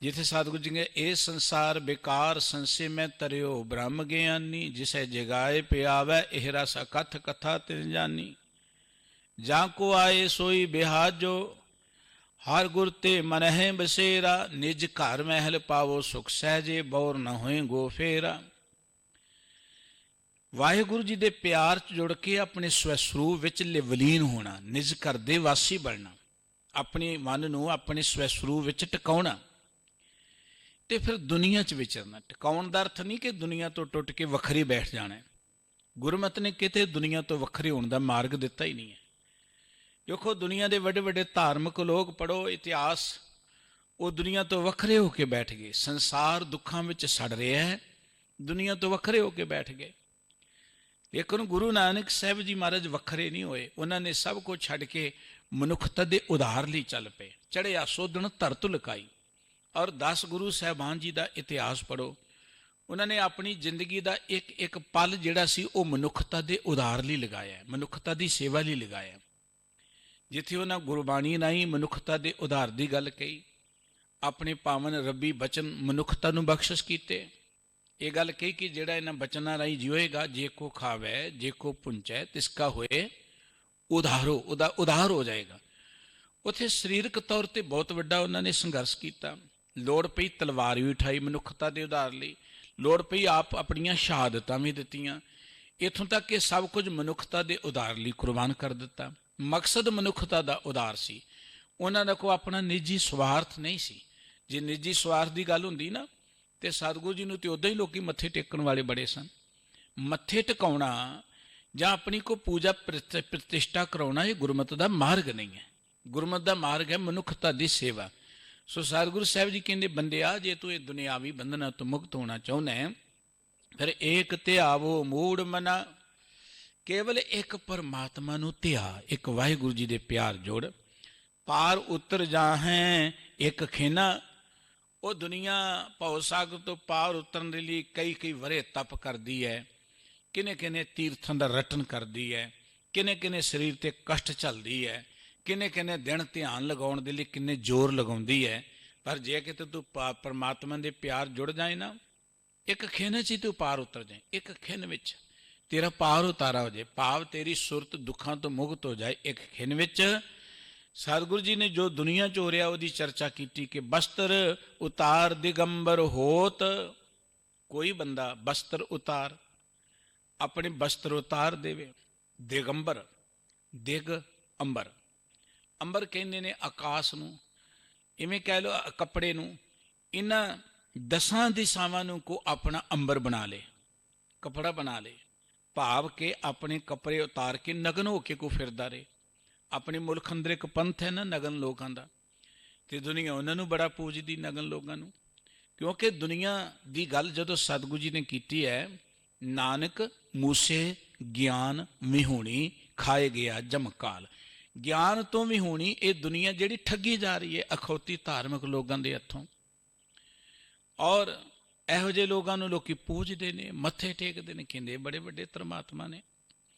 ਜਿੱਥੇ ਸਤਿਗੁਰੂ ਜੀ ਕਹਿੰਦੇ ਇਹ ਸੰਸਾਰ ਬੇਕਾਰ ਸੰਸੇ ਮੈਂ ਤਰਿਓ ਬ੍ਰਹਮ ਗਿਆਨੀ, ਜਿਸੈ ਜਗਾਏ ਪਿਆਵੈ ਇਹ ਰਸ ਅਕਥ ਕਥਾ ਤਿਨ ਜਾਨੀ। ਜਾਂ ਕੋ ਆਏ ਸੋਈ ਬਿਹਾਜੋ, ਹਰ ਗੁਰ ਤੇ ਮਨਹਿ ਬਸੇਰਾ, ਨਿਜ ਘਰ ਮਹਿਲ ਪਾਵੋ ਸੁਖ ਸਹਿਜੇ, ਬੌਰ ਨ ਹੋਏ ਗੋ ਫੇਰਾ। ਵਾਹਿਗੁਰੂ ਜੀ ਦੇ ਪਿਆਰ 'ਚ ਜੁੜ ਕੇ ਆਪਣੇ ਸਵੈਸਰੂਪ ਵਿੱਚ ਲਿਵਲੀਨ ਹੋਣਾ, ਨਿਜ ਘਰ ਦੇ ਵਾਸੀ ਬਣਨਾ, ਆਪਣੇ ਮਨ ਨੂੰ ਆਪਣੇ ਸਵੈਸਰੂਪ ਵਿੱਚ ਟਿਕਾਉਣਾ, ਤੇ ਫਿਰ ਦੁਨੀਆ 'ਚ ਵਿਚਰਨਾ। ਟਿਕਾਉਣ ਦਾ ਅਰਥ ਨਹੀਂ ਕਿ ਦੁਨੀਆ ਤੋਂ ਟੁੱਟ ਕੇ ਵੱਖਰੇ ਬੈਠ ਜਾਣਾ। ਗੁਰਮਤਿ ਨੇ ਕਿਤੇ ਦੁਨੀਆ ਤੋਂ ਵੱਖਰੇ ਹੋਣ ਦਾ ਮਾਰਗ ਦਿੱਤਾ ਹੀ ਨਹੀਂ ਹੈ। ਦੇਖੋ, ਦੁਨੀਆ ਦੇ ਵੱਡੇ ਵੱਡੇ ਧਾਰਮਿਕ ਲੋਕ ਪੜ੍ਹੋ ਇਤਿਹਾਸ, ਉਹ ਦੁਨੀਆ ਤੋਂ ਵੱਖਰੇ ਹੋ ਕੇ ਬੈਠ ਗਏ। ਸੰਸਾਰ ਦੁੱਖਾਂ ਵਿੱਚ ਸੜ ਰਿਹਾ ਹੈ, ਦੁਨੀਆ ਤੋਂ ਵੱਖਰੇ ਹੋ ਕੇ ਬੈਠ ਗਏ। ਲੇਕਿਨ ਗੁਰੂ ਨਾਨਕ ਸਾਹਿਬ ਜੀ ਮਹਾਰਾਜ ਵੱਖਰੇ ਨਹੀਂ ਹੋਏ। ਉਹਨਾਂ ਨੇ ਸਭ ਕੁਝ ਛੱਡ ਕੇ ਮਨੁੱਖਤਾ ਦੇ ਉਧਾਰ ਲਈ ਚੱਲ ਪਏ। ਚੜ੍ਹਿਆ ਸੋਧਣ ਧਰਤ ਲੁਕਾਈ। ਔਰ 10 ਗੁਰੂ ਸਾਹਿਬਾਨ ਜੀ ਦਾ ਇਤਿਹਾਸ ਪੜ੍ਹੋ, ਉਹਨਾਂ ਨੇ ਆਪਣੀ ਜ਼ਿੰਦਗੀ ਦਾ ਇੱਕ ਇੱਕ ਪਲ ਜਿਹੜਾ ਸੀ ਉਹ ਮਨੁੱਖਤਾ ਦੇ ਉਧਾਰ ਲਈ ਲਗਾਇਆ, ਮਨੁੱਖਤਾ ਦੀ ਸੇਵਾ ਲਈ ਲਗਾਇਆ। ਜਿੱਥੇ ਉਹਨਾਂ ਗੁਰਬਾਣੀ ਰਾਹੀਂ ਮਨੁੱਖਤਾ ਦੇ ਉਧਾਰ ਦੀ ਗੱਲ ਕਹੀ, ਆਪਣੇ ਪਾਵਨ ਰੱਬੀ ਬਚਨ ਮਨੁੱਖਤਾ ਨੂੰ ਬਖਸ਼ਿਸ਼ ਕੀਤੇ। ਇਹ ਗੱਲ ਕਹੀ ਕਿ ਜਿਹੜਾ ਇਹਨਾਂ ਬਚਨਾਂ ਰਾਹੀਂ ਜੀਵੇਗਾ, ਜੇ ਕੋ ਖਾਵੈ ਜੇ ਕੋ ਪੁੰਚੈ ਤਿਸਕਾ ਹੋਏ ਉਧਾਰੋ, ਉਹਦਾ ਉਧਾਰ ਹੋ ਜਾਏਗਾ। ਉੱਥੇ ਸਰੀਰਕ ਤੌਰ ਤੇ ਬਹੁਤ ਵੱਡਾ ਉਹਨਾਂ ਨੇ ਸੰਘਰਸ਼ ਕੀਤਾ। ਲੋੜ ਪਈ ਤਲਵਾਰ ਵੀ ਉਠਾਈ ਮਨੁੱਖਤਾ ਦੇ ਉਧਾਰ ਲਈ, ਲੋੜ ਪਈ ਆਪ ਆਪਣੀਆਂ ਸ਼ਹਾਦਤਾਂ ਵੀ ਦਿੱਤੀਆਂ। ਇੱਥੋਂ ਤੱਕ ਕਿ ਸਭ ਕੁਝ ਮਨੁੱਖਤਾ ਦੇ ਉਧਾਰ ਲਈ ਕੁਰਬਾਨ ਕਰ ਦਿੱਤਾ। ਮਕਸਦ ਮਨੁੱਖਤਾ ਦਾ ਉਧਾਰ ਸੀ। ਉਹਨਾਂ ਦਾ ਕੋਈ ਆਪਣਾ ਨਿੱਜੀ ਸਵਾਰਥ ਨਹੀਂ ਸੀ। ਜੇ ਨਿੱਜੀ ਸਵਾਰਥ ਦੀ ਗੱਲ ਹੁੰਦੀ ਨਾ, ਤੇ ਸਤਿਗੁਰੂ ਜੀ ਨੂੰ ਤੇ ਉਦਾਂ ਹੀ ਲੋਕੀ ਮੱਥੇ ਟੇਕਣ ਵਾਲੇ ਬੜੇ ਸਨ। ਮੱਥੇ ਟਿਕਾਉਣਾ ਜਾਂ ਆਪਣੀ ਕੋਈ ਪੂਜਾ ਪ੍ਰਤਿਸ਼ਠਾ ਕਰਾਉਣਾ ਇਹ ਗੁਰਮਤਿ ਦਾ ਮਾਰਗ ਨਹੀਂ ਹੈ। ਗੁਰਮਤਿ ਦਾ ਮਾਰਗ ਹੈ ਮਨੁੱਖਤਾ ਦੀ ਸੇਵਾ। ਸੋ ਸਤਿਗੁਰੂ ਸਾਹਿਬ ਜੀ ਕਹਿੰਦੇ, ਬੰਦਿਆ ਜੇ ਤੂੰ ਇਹ ਦੁਨਿਆਵੀ ਬੰਧਨਾਂ ਤੋਂ ਮੁਕਤ ਹੋਣਾ ਚਾਹੁੰਦਾ ਹੈ, ਫਿਰ ਏਕ ਧਿਆਵੋ ਮੂੜ ਮਨਾ, ਕੇਵਲ ਇੱਕ ਪਰਮਾਤਮਾ ਨੂੰ ਧਿਆ, ਇੱਕ ਵਾਹਿਗੁਰੂ ਜੀ ਦੇ ਪਿਆਰ ਜੋੜ। ਪਾਰ ਉਤਰ ਜਾਹੈਂ ਇੱਕ ਖੇਨਾ, ਉਹ ਦੁਨੀਆ ਭਉ ਸਾਗਰ ਤੋਂ ਪਾਰ ਉਤਰਨ ਦੇ ਲਈ ਕਈ ਕਈ ਵਰੇ ਤਪ ਕਰਦੀ ਹੈ, ਕਿਨੇ ਕਿਨੇ ਤੀਰਥਾਂ ਦਾ ਰਟਨ ਕਰਦੀ ਹੈ, ਕਿਨੇ ਕਿਨੇ ਸਰੀਰ ਤੇ ਕਸ਼ਟ ਝੱਲਦੀ ਹੈ, ਕਿਨੇ ਕਿਨੇ ਦਿਨ ਧਿਆਨ ਲਗਾਉਣ ਦੇ ਲਈ ਕਿੰਨੇ ਜ਼ੋਰ ਲਗਾਉਂਦੀ ਹੈ। ਪਰ ਜੇ ਕਿਤੇ ਤੂੰ ਪਰਮਾਤਮਾ ਦੇ ਪਿਆਰ ਜੁੜ ਜਾਏ ਨਾ, ਇੱਕ ਖਿਣ 'ਚ ਹੀ ਤੂੰ ਪਾਰ ਉਤਰ ਜਾਏ। ਇੱਕ ਖਿਣ ਵਿੱਚ ਤੇਰਾ ਪਾਰ ਉਤਾਰਾ ਹੋ ਜਾਏ, ਭਾਵ ਤੇਰੀ ਸੁਰਤ ਦੁੱਖਾਂ ਤੋਂ ਮੁਕਤ ਹੋ ਜਾਏ ਇੱਕ ਖਿਣ ਵਿੱਚ। ਸਤਿਗੁਰੂ ਜੀ ਨੇ ਜੋ ਦੁਨੀਆ 'ਚ ਹੋ ਰਿਹਾ ਉਹਦੀ ਚਰਚਾ ਕੀਤੀ ਕਿ ਬਸਤਰ ਉਤਾਰ ਦਿਗੰਬਰ ਹੋਤ। ਕੋਈ ਬੰਦਾ ਬਸਤਰ ਉਤਾਰ, ਆਪਣੇ ਬਸਤਰ ਉਤਾਰ ਦੇਵੇ। ਦਿਗੰਬਰ, ਦਿਗ ਅੰਬਰ, ਅੰਬਰ ਕਹਿੰਦੇ ਨੇ ਆਕਾਸ਼ ਨੂੰ, ਇਵੇਂ ਕਹਿ ਲਓ ਕੱਪੜੇ ਨੂੰ। ਇਹਨਾਂ 10 ਦਿਸ਼ਾਵਾਂ ਨੂੰ ਕੋ ਆਪਣਾ ਅੰਬਰ ਬਣਾ ਲੇ, ਕੱਪੜਾ ਬਣਾ ਲੇ, ਭਾਵ ਕਿ ਆਪਣੇ ਕੱਪੜੇ ਉਤਾਰ ਕੇ ਨਗਨ ਹੋ ਕੇ ਕੋ ਫਿਰਦਾ ਰਹੇ। ਆਪਣੇ ਮੁਲਕ ਅੰਦਰ ਇੱਕ ਪੰਥ ਹੈ ਨਾ ਨਗਨ ਲੋਕਾਂ ਦਾ, ਤੇ ਦੁਨੀਆ ਉਹਨਾਂ ਨੂੰ ਬੜਾ ਪੂਜਦੀ, ਨਗਨ ਲੋਕਾਂ ਨੂੰ। ਕਿਉਂਕਿ ਦੁਨੀਆ ਦੀ ਗੱਲ ਜਦੋਂ ਸਤਿਗੁਰੂ ਜੀ ਨੇ ਕੀਤੀ ਹੈ, ਨਾਨਕ ਮੂਸੇ ਗਿਆਨ ਵਿਹੂਣੀ ਖਾਏ ਗਿਆ ਜਮਕਾਲ। ਗਿਆਨ ਤੋਂ ਵਿਹੂਣੀ ਇਹ ਦੁਨੀਆ ਜਿਹੜੀ ਠੱਗੀ ਜਾ ਰਹੀ ਹੈ ਅਖੌਤੀ ਧਾਰਮਿਕ ਲੋਕਾਂ ਦੇ ਹੱਥੋਂ। ਔਰ ਇਹੋ ਜਿਹੇ ਲੋਕਾਂ ਨੂੰ ਲੋਕੀ ਪੂਜਦੇ ਨੇ, ਮੱਥੇ ਟੇਕਦੇ ਨੇ, ਕਹਿੰਦੇ ਬੜੇ ਵੱਡੇ ਧਰਮਾਤਮਾ ਨੇ।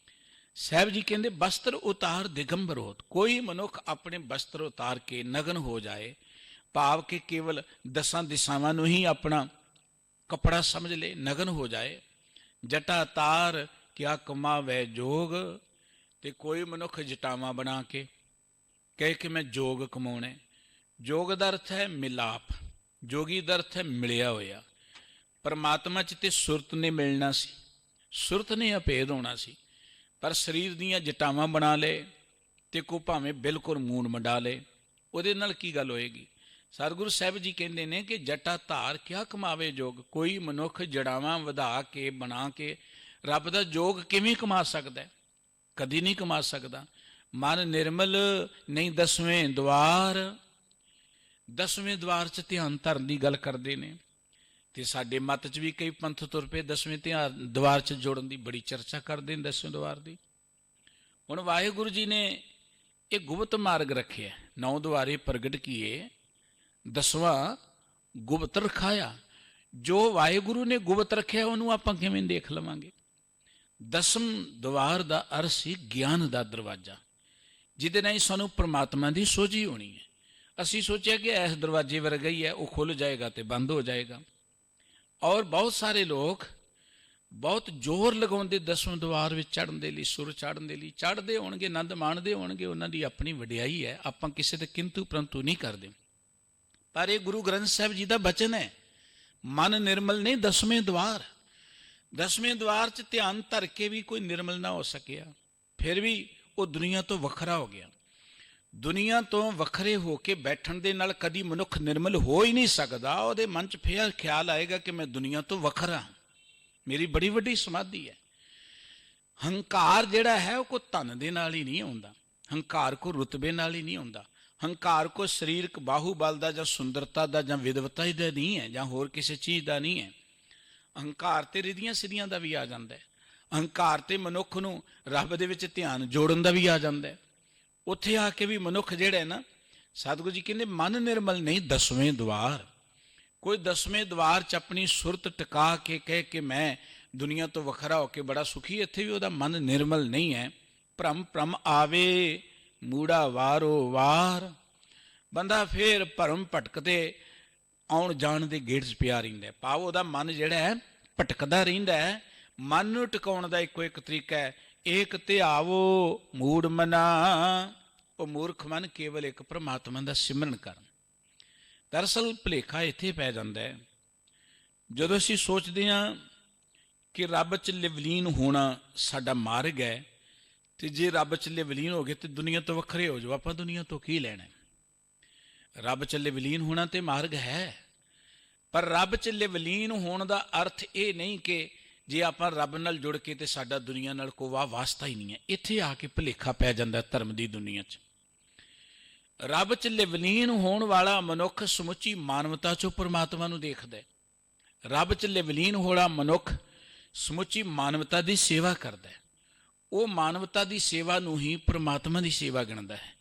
ਸਾਹਿਬ ਜੀ ਕਹਿੰਦੇ ਬਸਤਰ ਉਤਾਰ ਦਿਗੰਬਰ ਹੋਤ। ਕੋਈ ਮਨੁੱਖ ਆਪਣੇ ਬਸਤਰ ਉਤਾਰ ਕੇ ਨਗਨ ਹੋ ਜਾਏ, ਭਾਵ ਕਿ ਕੇਵਲ 10 ਦਿਸ਼ਾਵਾਂ ਨੂੰ ਹੀ ਆਪਣਾ ਕੱਪੜਾ ਸਮਝ ਲੈ, ਨਗਨ ਹੋ ਜਾਏ। ਜਟਾ ਤਾਰ ਕਿਆ ਕਮਾਵੇ ਜੋਗ। ਤੇ ਕੋਈ ਮਨੁੱਖ ਜਟਾਵਾਂ ਬਣਾ ਕੇ ਕਹੇ ਕਿ ਮੈਂ ਜੋਗ ਕਮਾਉਣਾ। ਜੋਗ ਦਾ ਅਰਥ ਹੈ ਮਿਲਾਪ, ਜੋਗੀ ਦਾ ਅਰਥ ਹੈ ਮਿਲਿਆ ਹੋਇਆ। ਪਰਮਾਤਮਾ 'ਚ ਤੇ ਸੁਰਤ ਨੇ ਮਿਲਣਾ ਸੀ, ਸੁਰਤ ਨੇ ਅਭੇਦ ਹੋਣਾ ਸੀ। ਪਰ ਸਰੀਰ ਦੀਆਂ ਜਟਾਵਾਂ ਬਣਾ ਲਏ ਤੇ ਕੋ ਭਾਵੇਂ ਬਿਲਕੁਲ ਮੂਣ ਮੰਡਾ ਲਏ, ਉਹਦੇ ਨਾਲ ਕੀ ਗੱਲ ਹੋਏਗੀ? ਸਤਿਗੁਰੂ ਸਾਹਿਬ ਜੀ ਕਹਿੰਦੇ ਨੇ ਕਿ ਜਟਾ ਧਾਰ ਕਿਆ ਕਮਾਵੇ ਜੋਗ। ਕੋਈ ਮਨੁੱਖ ਜੜਾਵਾਂ ਵਧਾ ਕੇ ਬਣਾ ਕੇ ਰੱਬ ਦਾ ਜੋਗ ਕਿਵੇਂ ਕਮਾ ਸਕਦਾ? ਕਦੀ ਨਹੀਂ ਕਮਾ ਸਕਦਾ। ਮਨ ਨਿਰਮਲ ਨਹੀਂ 10ਵੇਂ ਦੁਆਰ, 10ਵੇਂ ਦੁਆਰ 'ਚ ਧਿਆਨ ਧਰਨ ਦੀ ਗੱਲ ਕਰਦੇ ਨੇ। ਤੇ ਸਾਡੇ ਮੱਤ 'ਚ ਵੀ ਕਈ ਪੰਥ ਤੁਰ ਪਏ 10ਵੇਂ ਦੁਆਰ 'ਚ ਜੋੜਨ ਦੀ ਬੜੀ ਚਰਚਾ ਕਰਦੇ ਨੇ 10ਵੇਂ ਦੁਆਰ ਦੀ। ਹੁਣ ਵਾਹਿਗੁਰੂ ਜੀ ਨੇ ਇਹ ਗੁਪਤ ਮਾਰਗ ਰੱਖਿਆ, 9 ਦੁਆਰੇ ਪ੍ਰਗਟ ਕੀਏ, 10ਵਾਂ ਗੁਪਤ ਰਖਾਇਆ। ਜੋ ਵਾਹਿਗੁਰੂ ਨੇ ਗੁਪਤ ਰੱਖਿਆ ਉਹਨੂੰ ਆਪਾਂ ਕਿਵੇਂ ਦੇਖ ਲਵਾਂਗੇ? 10ਮ ਦੁਆਰ ਦਾ ਅਰਥ ਸੀ ਗਿਆਨ ਦਾ ਦਰਵਾਜ਼ਾ, ਜਿਹਦੇ ਨਾਲ ਸਾਨੂੰ ਪਰਮਾਤਮਾ ਦੀ ਸੋਝੀ ਹੋਣੀ ਹੈ। ਅਸੀਂ ਸੋਚਿਆ ਕਿ ਇਸ ਦਰਵਾਜ਼ੇ ਵਰਗਾ ਹੀ ਹੈ, ਉਹ ਖੁੱਲ੍ਹ ਜਾਏਗਾ ਤੇ ਬੰਦ ਹੋ ਜਾਏਗਾ। ਔਰ ਬਹੁਤ ਸਾਰੇ ਲੋਕ ਬਹੁਤ ਜ਼ੋਰ ਲਗਾਉਂਦੇ ਦਸਵੇਂ ਦੁਆਰ ਵਿੱਚ ਚੜ੍ਹਨ ਦੇ ਲਈ, ਸੁਰ ਚੜ੍ਹਨ ਦੇ ਲਈ। ਚੜ੍ਹਦੇ ਹੋਣਗੇ, ਆਨੰਦ ਮਾਣਦੇ ਹੋਣਗੇ, ਉਹਨਾਂ ਦੀ ਆਪਣੀ ਵਡਿਆਈ ਹੈ, ਆਪਾਂ ਕਿਸੇ ਦੇ ਕਿੰਤੂ ਪ੍ਰੰਤੂ ਨਹੀਂ ਕਰਦੇ। ਪਰ ਇਹ ਗੁਰੂ ਗ੍ਰੰਥ ਸਾਹਿਬ ਜੀ ਦਾ ਬਚਨ ਹੈ, ਮਨ ਨਿਰਮਲ ਨਹੀਂ ਦਸਵੇਂ ਦੁਆਰ। ਦਸਵੇਂ ਦੁਆਰ 'ਚ ਧਿਆਨ ਧਰ ਕੇ ਵੀ ਕੋਈ ਨਿਰਮਲ ਨਾ ਹੋ ਸਕਿਆ, ਫਿਰ ਵੀ ਉਹ ਦੁਨੀਆ ਤੋਂ ਵੱਖਰਾ ਹੋ ਗਿਆ। ਦੁਨੀਆ ਤੋਂ ਵੱਖਰੇ ਹੋ ਕੇ ਬੈਠਣ ਦੇ ਨਾਲ ਕਦੀ ਮਨੁੱਖ ਨਿਰਮਲ ਹੋ ਹੀ ਨਹੀਂ ਸਕਦਾ। ਉਹਦੇ ਮਨ 'ਚ ਫਿਰ ਖਿਆਲ ਆਏਗਾ ਕਿ ਮੈਂ ਦੁਨੀਆ ਤੋਂ ਵੱਖਰਾ, ਮੇਰੀ ਬੜੀ ਵੱਡੀ ਸਮਾਧੀ ਹੈ। ਹੰਕਾਰ ਜਿਹੜਾ ਹੈ ਉਹ ਕੋਈ ਧਨ ਦੇ ਨਾਲ ਹੀ ਨਹੀਂ ਆਉਂਦਾ, ਹੰਕਾਰ ਕੋਈ ਰੁਤਬੇ ਨਾਲ ਹੀ ਨਹੀਂ ਆਉਂਦਾ, ਹੰਕਾਰ ਕੋਈ ਸਰੀਰਕ ਬਾਹੂਬਲ ਦਾ ਜਾਂ ਸੁੰਦਰਤਾ ਦਾ ਜਾਂ ਵਿਦਵਤਾ ਦਾ ਨਹੀਂ ਹੈ, ਜਾਂ ਹੋਰ ਕਿਸੇ ਚੀਜ਼ ਦਾ ਨਹੀਂ ਹੈ। ਅਹੰਕਾਰ ਤੇ ਰਿਧੀਆਂ ਸਿੱਧੀਆਂ ਦਾ ਵੀ ਆ ਜਾਂਦਾ ਹੈ। ਅਹੰਕਾਰ ਤੇ ਮਨੁੱਖ ਨੂੰ ਰੱਬ ਦੇ ਵਿੱਚ ਧਿਆਨ ਜੋੜਨ ਦਾ ਵੀ ਆ ਜਾਂਦਾ ਹੈ। ਉੱਥੇ ਆ ਕੇ ਵੀ ਮਨੁੱਖ ਜਿਹੜਾ ਹੈ ਨਾ, ਸਤਿਗੁਰੂ ਜੀ ਕਹਿੰਦੇ ਮਨ ਨਿਰਮਲ ਨਹੀਂ ਦਸਵੇਂ ਦੁਆਰ। ਕੋਈ ਦਸਵੇਂ ਦੁਆਰ 'ਚ ਆਪਣੀ ਸੁਰਤ ਟਿਕਾ ਕੇ ਕਹਿ ਕੇ ਮੈਂ ਦੁਨੀਆ ਤੋਂ ਵੱਖਰਾ ਹੋ ਕੇ ਬੜਾ ਸੁਖੀ, ਇੱਥੇ ਵੀ ਉਹਦਾ ਮਨ ਨਿਰਮਲ ਨਹੀਂ ਹੈ। ਭਰਮ ਭਰਮ ਆਵੇ ਮੂੜਾ ਵਾਰੋ ਵਾਰ। ਬੰਦਾ ਫੇਰ ਭਰਮ ਭਟਕਦੇ ਆਉਣ ਜਾਣ ਦੇ ਗੇੜ 'ਚ ਪਿਆ ਰਹਿੰਦਾ। ਭਾਵ ਉਹਦਾ ਮਨ ਜਿਹੜਾ ਹੈ ਭਟਕਦਾ ਰਹਿੰਦਾ ਹੈ। ਮਨ ਨੂੰ ਟਿਕਾਉਣ ਦਾ ਇੱਕੋ ਇੱਕ ਤਰੀਕਾ ਹੈ, ਏਕ ਧਿਆਵੋ ਮੂੜ ਮਨਾ। ਉਹ ਮੂਰਖ ਮਨ ਕੇਵਲ ਇੱਕ ਪ੍ਰਮਾਤਮਾ ਦਾ ਸਿਮਰਨ ਕਰਨ। ਦਰਅਸਲ ਭੁਲੇਖਾ ਇੱਥੇ ਪੈ ਜਾਂਦਾ ਹੈ, ਜਦੋਂ ਅਸੀਂ ਸੋਚਦੇ ਹਾਂ ਕਿ ਰੱਬ 'ਚ ਲਿਵਲੀਨ ਹੋਣਾ ਸਾਡਾ ਮਾਰਗ ਹੈ, ਤੇ ਜੇ ਰੱਬ 'ਚ ਲਿਵਲੀਨ ਹੋ ਗਏ ਤੇ ਦੁਨੀਆ ਤੋਂ ਵੱਖਰੇ ਹੋ ਜਾਓ, ਆਪਾਂ ਦੁਨੀਆ ਤੋਂ ਕੀ ਲੈਣਾ। ਰੱਬ 'ਚ ਲਿਵਲੀਨ ਹੋਣਾ ਤੇ ਮਾਰਗ ਹੈ, ਪਰ ਰੱਬ 'ਚ ਲਿਵਲੀਨ ਹੋਣ ਦਾ ਅਰਥ ਇਹ ਨਹੀਂ ਕਿ ਜੇ ਆਪਾਂ ਰੱਬ ਨਾਲ ਜੁੜ ਕੇ ਤੇ ਸਾਡਾ ਦੁਨੀਆ ਨਾਲ ਕੋਈ ਵਾਸਤਾ ਹੀ ਨਹੀਂ ਹੈ। ਇੱਥੇ ਆ ਕੇ ਭੁਲੇਖਾ ਪੈ ਜਾਂਦਾ ਧਰਮ ਦੀ ਦੁਨੀਆ 'ਚ। ਰੱਬ 'ਚ ਲਿਵਲੀਨ ਹੋਣ ਵਾਲਾ ਮਨੁੱਖ ਸਮੁੱਚੀ ਮਾਨਵਤਾ 'ਚੋਂ ਪਰਮਾਤਮਾ ਨੂੰ ਦੇਖਦਾ ਹੈ। ਰੱਬ 'ਚ ਲਿਵਲੀਨ ਹੋਣਾ ਮਨੁੱਖ ਸਮੁੱਚੀ ਮਾਨਵਤਾ ਦੀ ਸੇਵਾ ਕਰਦਾ ਹੈ। ਉਹ ਮਾਨਵਤਾ ਦੀ ਸੇਵਾ ਨੂੰ ਹੀ ਪਰਮਾਤਮਾ ਦੀ ਸੇਵਾ ਗਿਣਦਾ ਹੈ।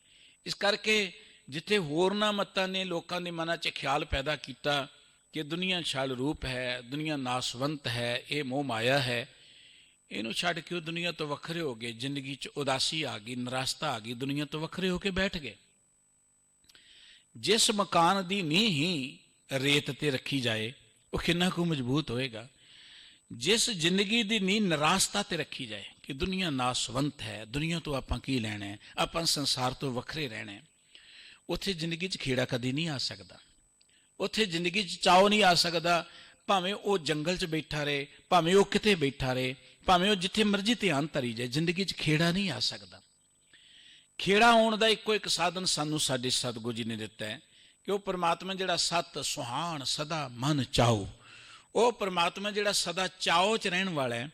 ਇਸ ਕਰਕੇ ਜਿੱਥੇ ਹੋਰਨਾਂ ਮਤਾਂ ਨੇ ਲੋਕਾਂ ਦੇ ਮਨਾਂ 'ਚ ਖਿਆਲ ਪੈਦਾ ਕੀਤਾ ਕਿ ਦੁਨੀਆ ਛਲ ਰੂਪ ਹੈ, ਦੁਨੀਆ ਨਾਸਵੰਤ ਹੈ, ਇਹ ਮੋਹ ਮਾਇਆ ਹੈ, ਇਹਨੂੰ ਛੱਡ ਕੇ ਉਹ ਦੁਨੀਆ ਤੋਂ ਵੱਖਰੇ ਹੋ ਗਏ। ਜ਼ਿੰਦਗੀ 'ਚ ਉਦਾਸੀ ਆ ਗਈ, ਨਿਰਾਸ਼ਤਾ ਆ ਗਈ, ਦੁਨੀਆ ਤੋਂ ਵੱਖਰੇ ਹੋ ਕੇ ਬੈਠ ਗਏ। ਜਿਸ ਮਕਾਨ ਦੀ ਨੀਂਹ ਹੀ ਰੇਤ ਤੇ ਰੱਖੀ ਜਾਏ ਉਹ ਕਿੰਨਾ ਕੁ ਮਜ਼ਬੂਤ ਹੋਏਗਾ। ਜਿਸ ਜ਼ਿੰਦਗੀ ਦੀ ਨੀਂਹ ਨਿਰਾਸ਼ਤਾ ਤੇ ਰੱਖੀ ਜਾਏ ਕਿ ਦੁਨੀਆ ਨਾਸਵੰਤ ਹੈ, ਦੁਨੀਆ ਤੋਂ ਆਪਾਂ ਕੀ ਲੈਣਾ ਹੈ, ਆਪਾਂ ਸੰਸਾਰ ਤੋਂ ਵੱਖਰੇ ਰਹਿਣਾ ਹੈ, ਉੱਥੇ ਜ਼ਿੰਦਗੀ 'ਚ ਖੇੜਾ ਕਦੀ ਨਹੀਂ ਆ ਸਕਦਾ। ਉੱਥੇ ਜ਼ਿੰਦਗੀ 'ਚ ਚਾਅ ਨਹੀਂ ਆ ਸਕਦਾ। ਭਾਵੇਂ ਉਹ ਜੰਗਲ 'ਚ ਬੈਠਾ ਰਹੇ, ਭਾਵੇਂ ਉਹ ਕਿਤੇ ਬੈਠਾ ਰਹੇ, ਭਾਵੇਂ ਉਹ ਜਿੱਥੇ ਮਰਜ਼ੀ ਧਿਆਨ ਧਰੀ ਜਾਏ, ਜ਼ਿੰਦਗੀ 'ਚ ਖੇੜਾ ਨਹੀਂ ਆ ਸਕਦਾ। ਖੇੜਾ ਆਉਣ ਦਾ ਇੱਕੋ ਇੱਕ ਸਾਧਨ ਸਾਨੂੰ ਸਾਡੇ ਸਤਿਗੁਰੂ ਜੀ ਨੇ ਦਿੱਤਾ ਹੈ ਕਿ ਉਹ ਪਰਮਾਤਮਾ ਜਿਹੜਾ ਸਤ ਸੁਹਾਣ ਸਦਾ ਮਨ ਚਾਉ, ਉਹ ਪਰਮਾਤਮਾ ਜਿਹੜਾ ਸਦਾ ਚਾਉ 'ਚ ਰਹਿਣ ਵਾਲਾ ਹੈ,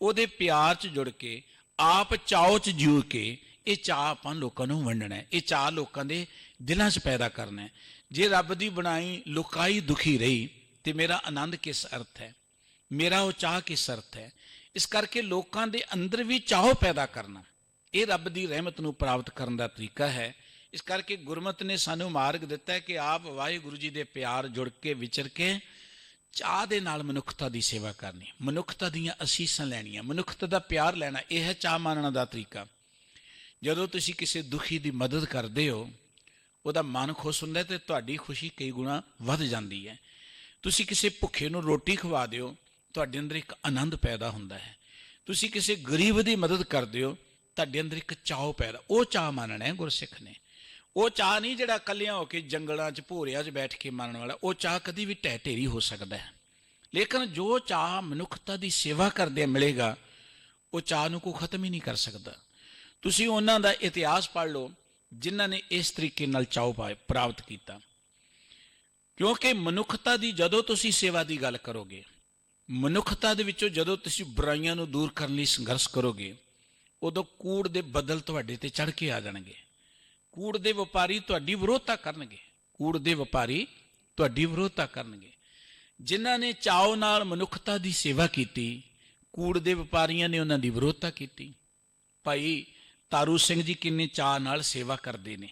ਉਹਦੇ ਪਿਆਰ 'ਚ ਜੁੜ ਕੇ ਆਪ ਚਾਉ 'ਚ ਜੀਉ ਕੇ ਇਹ ਚਾਹ ਆਪਾਂ ਲੋਕਾਂ ਨੂੰ ਵੰਡਣਾ ਹੈ, ਇਹ ਚਾਹ ਲੋਕਾਂ ਦੇ ਦਿਲਾਂ 'ਚ ਪੈਦਾ ਕਰਨਾ ਹੈ। ਜੇ ਰੱਬ ਦੀ ਬਣਾਈ ਲੁਕਾਈ ਦੁਖੀ ਰਹੀ ਤੇ ਮੇਰਾ ਆਨੰਦ ਕਿਸ ਅਰਥ ਹੈ, ਮੇਰਾ ਉਹ ਚਾਹ ਕਿਸ ਅਰਥ ਹੈ। ਇਸ ਕਰਕੇ ਲੋਕਾਂ ਦੇ ਅੰਦਰ ਵੀ ਚਾਹ ਪੈਦਾ ਕਰਨਾ, ਇਹ ਰੱਬ ਦੀ ਰਹਿਮਤ ਨੂੰ ਪ੍ਰਾਪਤ ਕਰਨ ਦਾ ਤਰੀਕਾ ਹੈ। ਇਸ ਕਰਕੇ ਗੁਰਮਤਿ ਨੇ ਸਾਨੂੰ ਮਾਰਗ ਦਿੱਤਾ ਹੈ ਕਿ ਆਪ ਵਾਹਿਗੁਰੂ ਜੀ ਦੇ ਪਿਆਰ ਜੁੜ ਕੇ ਵਿਚਰ ਕੇ ਚਾਹ ਦੇ ਨਾਲ ਮਨੁੱਖਤਾ ਦੀ ਸੇਵਾ ਕਰਨੀ, ਮਨੁੱਖਤਾ ਦੀਆਂ ਅਸੀਸਾਂ ਲੈਣੀਆਂ, ਮਨੁੱਖਤਾ ਦਾ ਪਿਆਰ ਲੈਣਾ, ਇਹ ਹੈ ਚਾਹ ਮਾਨਣ ਦਾ ਤਰੀਕਾ। ਜਦੋਂ ਤੁਸੀਂ ਕਿਸੇ ਦੁਖੀ ਦੀ ਮਦਦ ਕਰਦੇ ਹੋ, ਉਹਦਾ ਮਨ ਖੁਸ਼ ਹੁੰਦਾ ਤੇ ਤੁਹਾਡੀ ਖੁਸ਼ੀ ਕਈ ਗੁਣਾ ਵੱਧ ਜਾਂਦੀ ਹੈ। ਤੁਸੀਂ ਕਿਸੇ ਭੁੱਖੇ ਨੂੰ ਰੋਟੀ ਖਵਾ ਦਿਓ, ਤੁਹਾਡੇ ਅੰਦਰ ਇੱਕ ਆਨੰਦ ਪੈਦਾ ਹੁੰਦਾ ਹੈ। ਤੁਸੀਂ ਕਿਸੇ ਗਰੀਬ ਦੀ ਮਦਦ ਕਰਦੇ ਹੋ, ਤੁਹਾਡੇ ਅੰਦਰ ਇੱਕ ਚਾਅ ਪੈਦਾ, ਉਹ ਚਾਅ ਮੰਨਣਾ ਹੈ ਗੁਰਸਿੱਖ ਨੇ। ਉਹ ਚਾਅ ਨਹੀਂ ਜਿਹੜਾ ਇਕੱਲਿਆਂ ਹੋ ਕੇ ਜੰਗਲਾਂ 'ਚ ਭੋਰਿਆਂ 'ਚ ਬੈਠ ਕੇ ਮੰਨਣ ਵਾਲਾ, ਉਹ ਚਾਅ ਕਦੀ ਵੀ ਢਹਿ ਢੇਰੀ ਹੋ ਸਕਦਾ ਹੈ। ਲੇਕਿਨ ਜੋ ਚਾਅ ਮਨੁੱਖਤਾ ਦੀ ਸੇਵਾ ਕਰਦਿਆਂ ਮਿਲੇਗਾ, ਉਹ ਚਾਅ ਨੂੰ ਕੋਈ ਖਤਮ ਹੀ ਨਹੀਂ ਕਰ ਸਕਦਾ। ਤੁਸੀਂ ਉਹਨਾਂ ਦਾ ਇਤਿਹਾਸ ਪੜ੍ਹ ਲਓ ਜਿਨ੍ਹਾਂ ਨੇ ਇਸ ਤਰੀਕੇ ਨਾਲ ਚਾਅ ਪ੍ਰਾਪਤ ਕੀਤਾ। ਕਿਉਂਕਿ ਮਨੁੱਖਤਾ ਦੀ ਜਦੋਂ ਤੁਸੀਂ ਸੇਵਾ ਦੀ ਗੱਲ ਕਰੋਗੇ, ਮਨੁੱਖਤਾ ਦੇ ਵਿੱਚੋਂ ਜਦੋਂ ਤੁਸੀਂ ਬੁਰਾਈਆਂ ਨੂੰ ਦੂਰ ਕਰਨ ਲਈ ਸੰਘਰਸ਼ ਕਰੋਗੇ, ਉਦੋਂ ਕੂੜ ਦੇ ਬੱਦਲ ਤੁਹਾਡੇ ਤੇ ਚੜ੍ਹ ਕੇ ਆ ਜਾਣਗੇ। ਕੂੜ ਦੇ ਵਪਾਰੀ ਤੁਹਾਡੀ ਵਿਰੋਧਤਾ ਕਰਨਗੇ, ਕੂੜ ਦੇ ਵਪਾਰੀ ਤੁਹਾਡੀ ਵਿਰੋਧਤਾ ਕਰਨਗੇ। ਜਿਨ੍ਹਾਂ ਨੇ ਚਾਅ ਨਾਲ ਮਨੁੱਖਤਾ ਦੀ ਸੇਵਾ ਕੀਤੀ, ਕੂੜ ਦੇ ਵਪਾਰੀਆਂ ਨੇ ਉਹਨਾਂ ਦੀ ਵਿਰੋਧਤਾ ਕੀਤੀ। ਭਾਈ ਤਾਰੂ ਸਿੰਘ ਜੀ ਕਿੰਨੇ ਚਾਅ ਨਾਲ ਸੇਵਾ ਕਰਦੇ ਨੇ,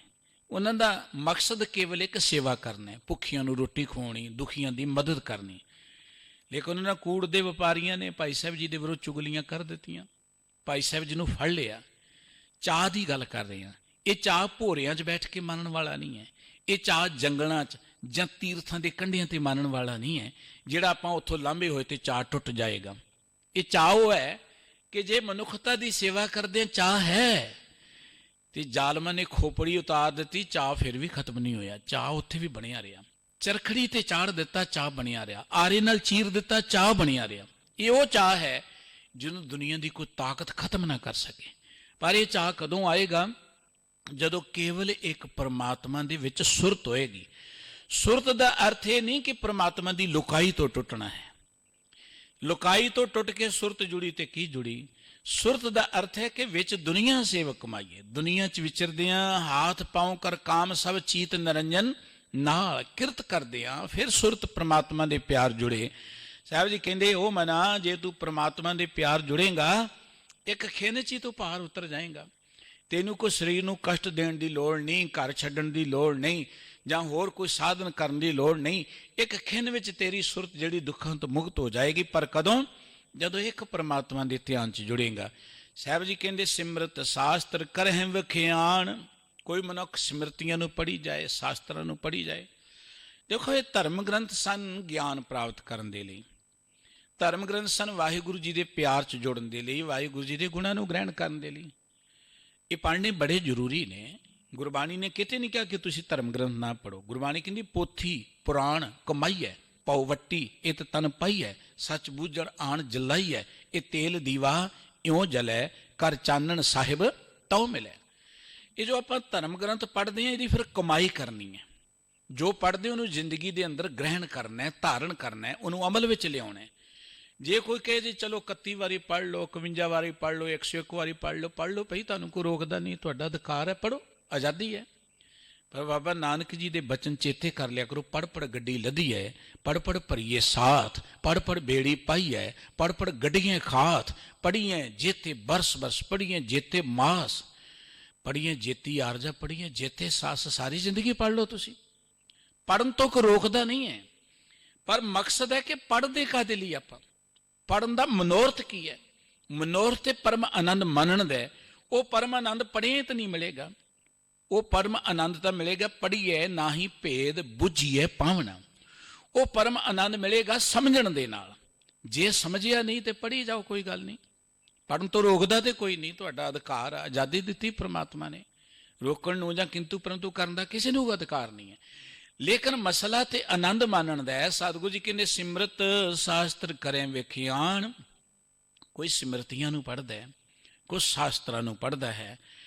ਉਹਨਾਂ ਦਾ ਮਕਸਦ ਕੇਵਲ ਇੱਕ ਸੇਵਾ ਕਰਨਾ ਹੈ, ਭੁੱਖੀਆਂ ਨੂੰ ਰੋਟੀ ਖਵਾਉਣੀ, ਦੁਖੀਆਂ ਦੀ ਮਦਦ ਕਰਨੀ। ਲੇਕਿਨ ਉਹਨਾਂ ਕੂੜ ਦੇ ਵਪਾਰੀਆਂ ਨੇ ਭਾਈ ਸਾਹਿਬ ਜੀ ਦੇ ਵਿਰੁੱਧ ਚੁਗਲੀਆਂ ਕਰ ਦਿੱਤੀਆਂ, ਭਾਈ ਸਾਹਿਬ ਜੀ ਨੂੰ ਫੜ ਲਿਆ। ਚਾਹ ਦੀ ਗੱਲ ਕਰ ਰਹੇ ਹਾਂ, ਇਹ ਚਾਹ ਭੋਰਿਆਂ 'ਚ ਬੈਠ ਕੇ ਮੰਨਣ ਵਾਲਾ ਨਹੀਂ ਹੈ, ਇਹ ਚਾਹ ਜੰਗਲਾਂ 'ਚ ਜਾਂ ਤੀਰਥਾਂ ਦੇ ਕੰਢਿਆਂ ਤੇ ਮੰਨਣ ਵਾਲਾ ਨਹੀਂ ਹੈ, ਜਿਹੜਾ ਆਪਾਂ ਉੱਥੋਂ ਲਾਂਭੇ ਹੋਏ ਤੇ ਚਾਹ ਟੁੱਟ ਜਾਏਗਾ। ਇਹ ਚਾਹ ਉਹ ਹੈ ਕਿ ਜੇ ਮਨੁੱਖਤਾ ਦੀ ਸੇਵਾ ਕਰਦੇ ਚਾਹ ਹੈ ਤੇ ਜ਼ਾਲਮਾਂ ਨੇ ਖੋਪੜੀ ਉਤਾਰ ਦਿੱਤੀ, ਚਾਹ ਫਿਰ ਵੀ ਖਤਮ ਨਹੀਂ ਹੋਇਆ, ਚਾਹ ਉੱਥੇ ਵੀ ਬਣਿਆ ਰਿਹਾ। ਚਰਖੜੀ ਤੇ ਚਾੜ ਦਿੱਤਾ, ਚਾਹ ਬਣਿਆ ਰਿਹਾ। ਆਰੇ ਨਾਲ ਚੀਰ ਦਿੱਤਾ, ਚਾਹ ਬਣਿਆ ਰਿਹਾ। ਇਹ ਉਹ ਚਾਹ ਹੈ ਜਿਹਨੂੰ ਦੁਨੀਆ ਦੀ ਕੋਈ ਤਾਕਤ ਖਤਮ ਨਾ ਕਰ ਸਕੇ। ਪਰ ਇਹ ਚਾਹ ਕਦੋਂ ਆਏਗਾ? ਜਦੋਂ ਕੇਵਲ ਇੱਕ ਪਰਮਾਤਮਾ ਦੇ ਵਿੱਚ ਸੁਰਤ ਹੋਏਗੀ। ਸੁਰਤ ਦਾ ਅਰਥ ਇਹ ਨਹੀਂ ਕਿ ਪਰਮਾਤਮਾ ਦੀ ਲੁਕਾਈ ਤੋਂ ਟੁੱਟਣਾ ਹੈ। ਲੁਕਾਈ ਤੋਂ ਟੁੱਟ ਕੇ ਸੁਰਤ ਜੁੜੀ ਤੇ ਕੀ ਜੁੜੀ? ਸੁਰਤ ਦਾ ਅਰਥ ਹੈ ਕਿ ਵਿੱਚ ਦੁਨੀਆ ਸੇਵਕ ਕਮਾਈਏ, ਦੁਨੀਆ 'ਚ ਵਿਚਰਦਿਆਂ ਹਾਥ ਪਾਉ ਕਰ ਕਾਮ ਸਭ ਚੀਤ ਨਿਰੰਜਨ ਨਾਲ ਕਿਰਤ ਕਰਦਿਆਂ ਫਿਰ ਸੁਰਤ ਪ੍ਰਮਾਤਮਾ ਦੇ ਪਿਆਰ ਜੁੜੇ। ਸਾਹਿਬ ਜੀ ਕਹਿੰਦੇ ਉਹ ਮਨਾ, ਜੇ ਤੂੰ ਪ੍ਰਮਾਤਮਾ ਦੇ ਪਿਆਰ ਜੁੜੇਗਾ ਇੱਕ ਖਿੰਨ 'ਚ ਹੀ ਤੂੰ ਪਾਰ ਉਤਰ ਜਾਏਗਾ। ਤੈਨੂੰ ਕੋਈ ਸਰੀਰ ਨੂੰ ਕਸ਼ਟ ਦੇਣ ਦੀ ਲੋੜ ਨਹੀਂ, ਘਰ ਛੱਡਣ ਦੀ ਲੋੜ ਨਹੀਂ, ਜਾਂ ਹੋਰ ਕੋਈ ਸਾਧਨ ਕਰਨ ਦੀ ਲੋੜ ਨਹੀਂ। ਇੱਕ ਖਿੰਨ ਵਿੱਚ ਤੇਰੀ ਸੁਰਤ ਜਿਹੜੀ ਦੁੱਖਾਂ ਤੋਂ ਮੁਕਤ ਹੋ ਜਾਏਗੀ। ਪਰ ਕਦੋਂ? ਜਦੋਂ ਇੱਕ ਪਰਮਾਤਮਾ ਦੇ ਧਿਆਨ 'ਚ ਜੁੜੇਗਾ। ਸਾਹਿਬ ਜੀ ਕਹਿੰਦੇ ਸਿਮਰਤ ਸ਼ਾਸਤਰ ਕਰਹਿ ਵਿਖਿਆਨ। ਕੋਈ ਮਨੁੱਖ ਸਿਮਰਤੀਆਂ ਨੂੰ ਪੜ੍ਹੀ ਜਾਏ, ਸ਼ਾਸਤਰਾਂ ਨੂੰ ਪੜ੍ਹੀ ਜਾਏ। ਦੇਖੋ ਇਹ ਧਰਮ ਗ੍ਰੰਥ ਸਨ ਗਿਆਨ ਪ੍ਰਾਪਤ ਕਰਨ ਦੇ ਲਈ, ਧਰਮ ਗ੍ਰੰਥ ਸਨ ਵਾਹਿਗੁਰੂ ਜੀ ਦੇ ਪਿਆਰ 'ਚ ਜੁੜਨ ਦੇ ਲਈ, ਵਾਹਿਗੁਰੂ ਜੀ ਦੇ ਗੁਣਾਂ ਨੂੰ ਗ੍ਰਹਿਣ ਕਰਨ ਦੇ ਲਈ। ਇਹ ਪੜ੍ਹਨੇ ਬੜੇ ਜ਼ਰੂਰੀ ਨੇ। ਗੁਰਬਾਣੀ ਨੇ ਕਿਤੇ ਨਹੀਂ ਕਿਹਾ ਕਿ ਤੁਸੀਂ ਧਰਮ ਗ੍ਰੰਥ ਨਾ ਪੜ੍ਹੋ। ਗੁਰਬਾਣੀ ਕਹਿੰਦੀ ਪੋਥੀ ਪੁਰਾਣ ਕਮਾਈ ਹੈ, ਪਉ ਵੱਟੀ ਇਤ ਤਨ ਪਾਈ ਹੈ, ਸੱਚ ਬੂਝਣ ਆਣ ਜਲਾਈ ਹੈ, ਇਹ ਤੇਲ ਦੀਵਾ ਇਉਂ ਜਲੈ ਕਰ ਚਾਨਣ ਸਾਹਿਬ ਤਉ ਮਿਲੈ। ਇਹ ਜੋ ਆਪਾਂ ਧਰਮ ਗ੍ਰੰਥ ਪੜ੍ਹਦੇ ਹਾਂ ਇਹਦੀ ਫਿਰ ਕਮਾਈ ਕਰਨੀ ਹੈ। ਜੋ ਪੜ੍ਹਦੇ ਉਹਨੂੰ ਜ਼ਿੰਦਗੀ ਦੇ ਅੰਦਰ ਗ੍ਰਹਿਣ ਕਰਨਾ ਹੈ, ਧਾਰਨ ਕਰਨਾ ਹੈ, ਉਹਨੂੰ ਅਮਲ ਵਿੱਚ ਲਿਆਉਣਾ ਹੈ। ਜੇ ਕੋਈ ਕਹੇ ਜੀ ਚਲੋ 31 ਵਾਰੀ ਪੜ੍ਹ ਲਓ, 51 ਵਾਰੀ ਪੜ੍ਹ ਲਓ, 101 ਵਾਰੀ ਪੜ੍ਹ ਲਓ ਭਾਈ, ਤੁਹਾਨੂੰ ਕੋਈ ਰੋਕਦਾ ਨਹੀਂ, ਤੁਹਾਡਾ ਅਧਿਕਾਰ ਹੈ, ਪੜ੍ਹੋ, ਆਜ਼ਾਦੀ ਹੈ। ਪਰ ਬਾਬਾ ਨਾਨਕ ਜੀ ਦੇ ਬਚਨ ਚੇਤੇ ਕਰ ਲਿਆ ਕਰੋ। ਪੜ੍ਹ ਪੜ੍ਹ ਗੱਡੀ ਲੱਦੀ ਹੈ, ਪੜ੍ਹ ਪੜ੍ਹ ਭਰੀਏ ਸਾਥ, ਪੜ੍ਹ ਪੜ੍ਹ ਬੇੜੀ ਪਾਈ ਹੈ, ਪੜ੍ਹ ਪੜ੍ਹ ਗੱਡੀਆਂ ਖਾਤ, ਪੜ੍ਹੀਏ ਜੇਤੇ ਬਰਸ ਬਰਸ, ਪੜ੍ਹੀਏ ਜੇਤੇ ਮਾਸ, ਪੜ੍ਹੀਏ ਜੇਤੀ ਆਰਜਾ, ਪੜ੍ਹੀਏ ਜੇਤੇ ਸਾਸ। ਸਾਰੀ ਜ਼ਿੰਦਗੀ ਪੜ੍ਹ ਲਓ ਤੁਸੀਂ, ਪੜ੍ਹਨ ਤੋਂ ਕੋਈ ਰੋਕਦਾ ਨਹੀਂ ਹੈ। ਪਰ ਮਕਸਦ ਹੈ ਕਿ ਪੜ੍ਹਦੇ ਕਾਹਦੇ ਲਈ? ਆਪਾਂ ਪੜ੍ਹਨ ਦਾ ਮਨੋਰਥ ਕੀ ਹੈ? ਮਨੋਰਥ ਤੇ ਪਰਮ ਆਨੰਦ ਮੰਨਣ ਦਾ। ਉਹ ਪਰਮ ਆਨੰਦ ਪੜ੍ਹੇ ਤਾਂ ਨਹੀਂ ਮਿਲੇਗਾ। ਉਹ ਪਰਮ ਆਨੰਦ ਤਾਂ ਮਿਲੇਗਾ ਪੜ੍ਹੀਏ ਨਾ ਹੀ ਭੇਦ ਬੁੱਝੀਏ ਪਾਵਣਾ। ਉਹ ਪਰਮ ਆਨੰਦ ਮਿਲੇਗਾ ਸਮਝਣ ਦੇ ਨਾਲ। ਜੇ ਸਮਝਿਆ ਨਹੀਂ ਤੇ ਪੜ੍ਹੀ ਜਾਓ, ਕੋਈ ਗੱਲ ਨਹੀਂ। ਪੜ੍ਹਨ ਤੋਂ ਰੋਕਦਾ ਤੇ ਕੋਈ ਨਹੀਂ, ਤੁਹਾਡਾ ਅਧਿਕਾਰ ਆ, ਆਜ਼ਾਦੀ ਦਿੱਤੀ ਪ੍ਰਮਾਤਮਾ ਨੇ। ਰੋਕਣ ਨੂੰ ਜਾਂ ਕਿੰਤੂ ਪਰੰਤੂ ਕਰਨ ਦਾ ਕਿਸੇ ਨੂੰ ਅਧਿਕਾਰ ਨਹੀਂ ਹੈ। ਲੇਕਿਨ ਮਸਲਾ ਤੇ ਆਨੰਦ ਮਾਣਨ ਦਾ ਹੈ। ਸਤਿਗੁਰੂ ਜੀ ਕਹਿੰਦੇ ਸਿਮਰਤ ਸ਼ਾਸਤਰ ਕਰੇ ਵਿਖਿਆਨ। ਕੋਈ ਸਿਮਰਤੀਆਂ ਨੂੰ ਪੜ੍ਹਦਾ ਹੈ, ਕੋਈ ਸ਼ਾਸਤਰਾਂ ਨੂੰ ਪੜ੍ਹਦਾ ਹੈ।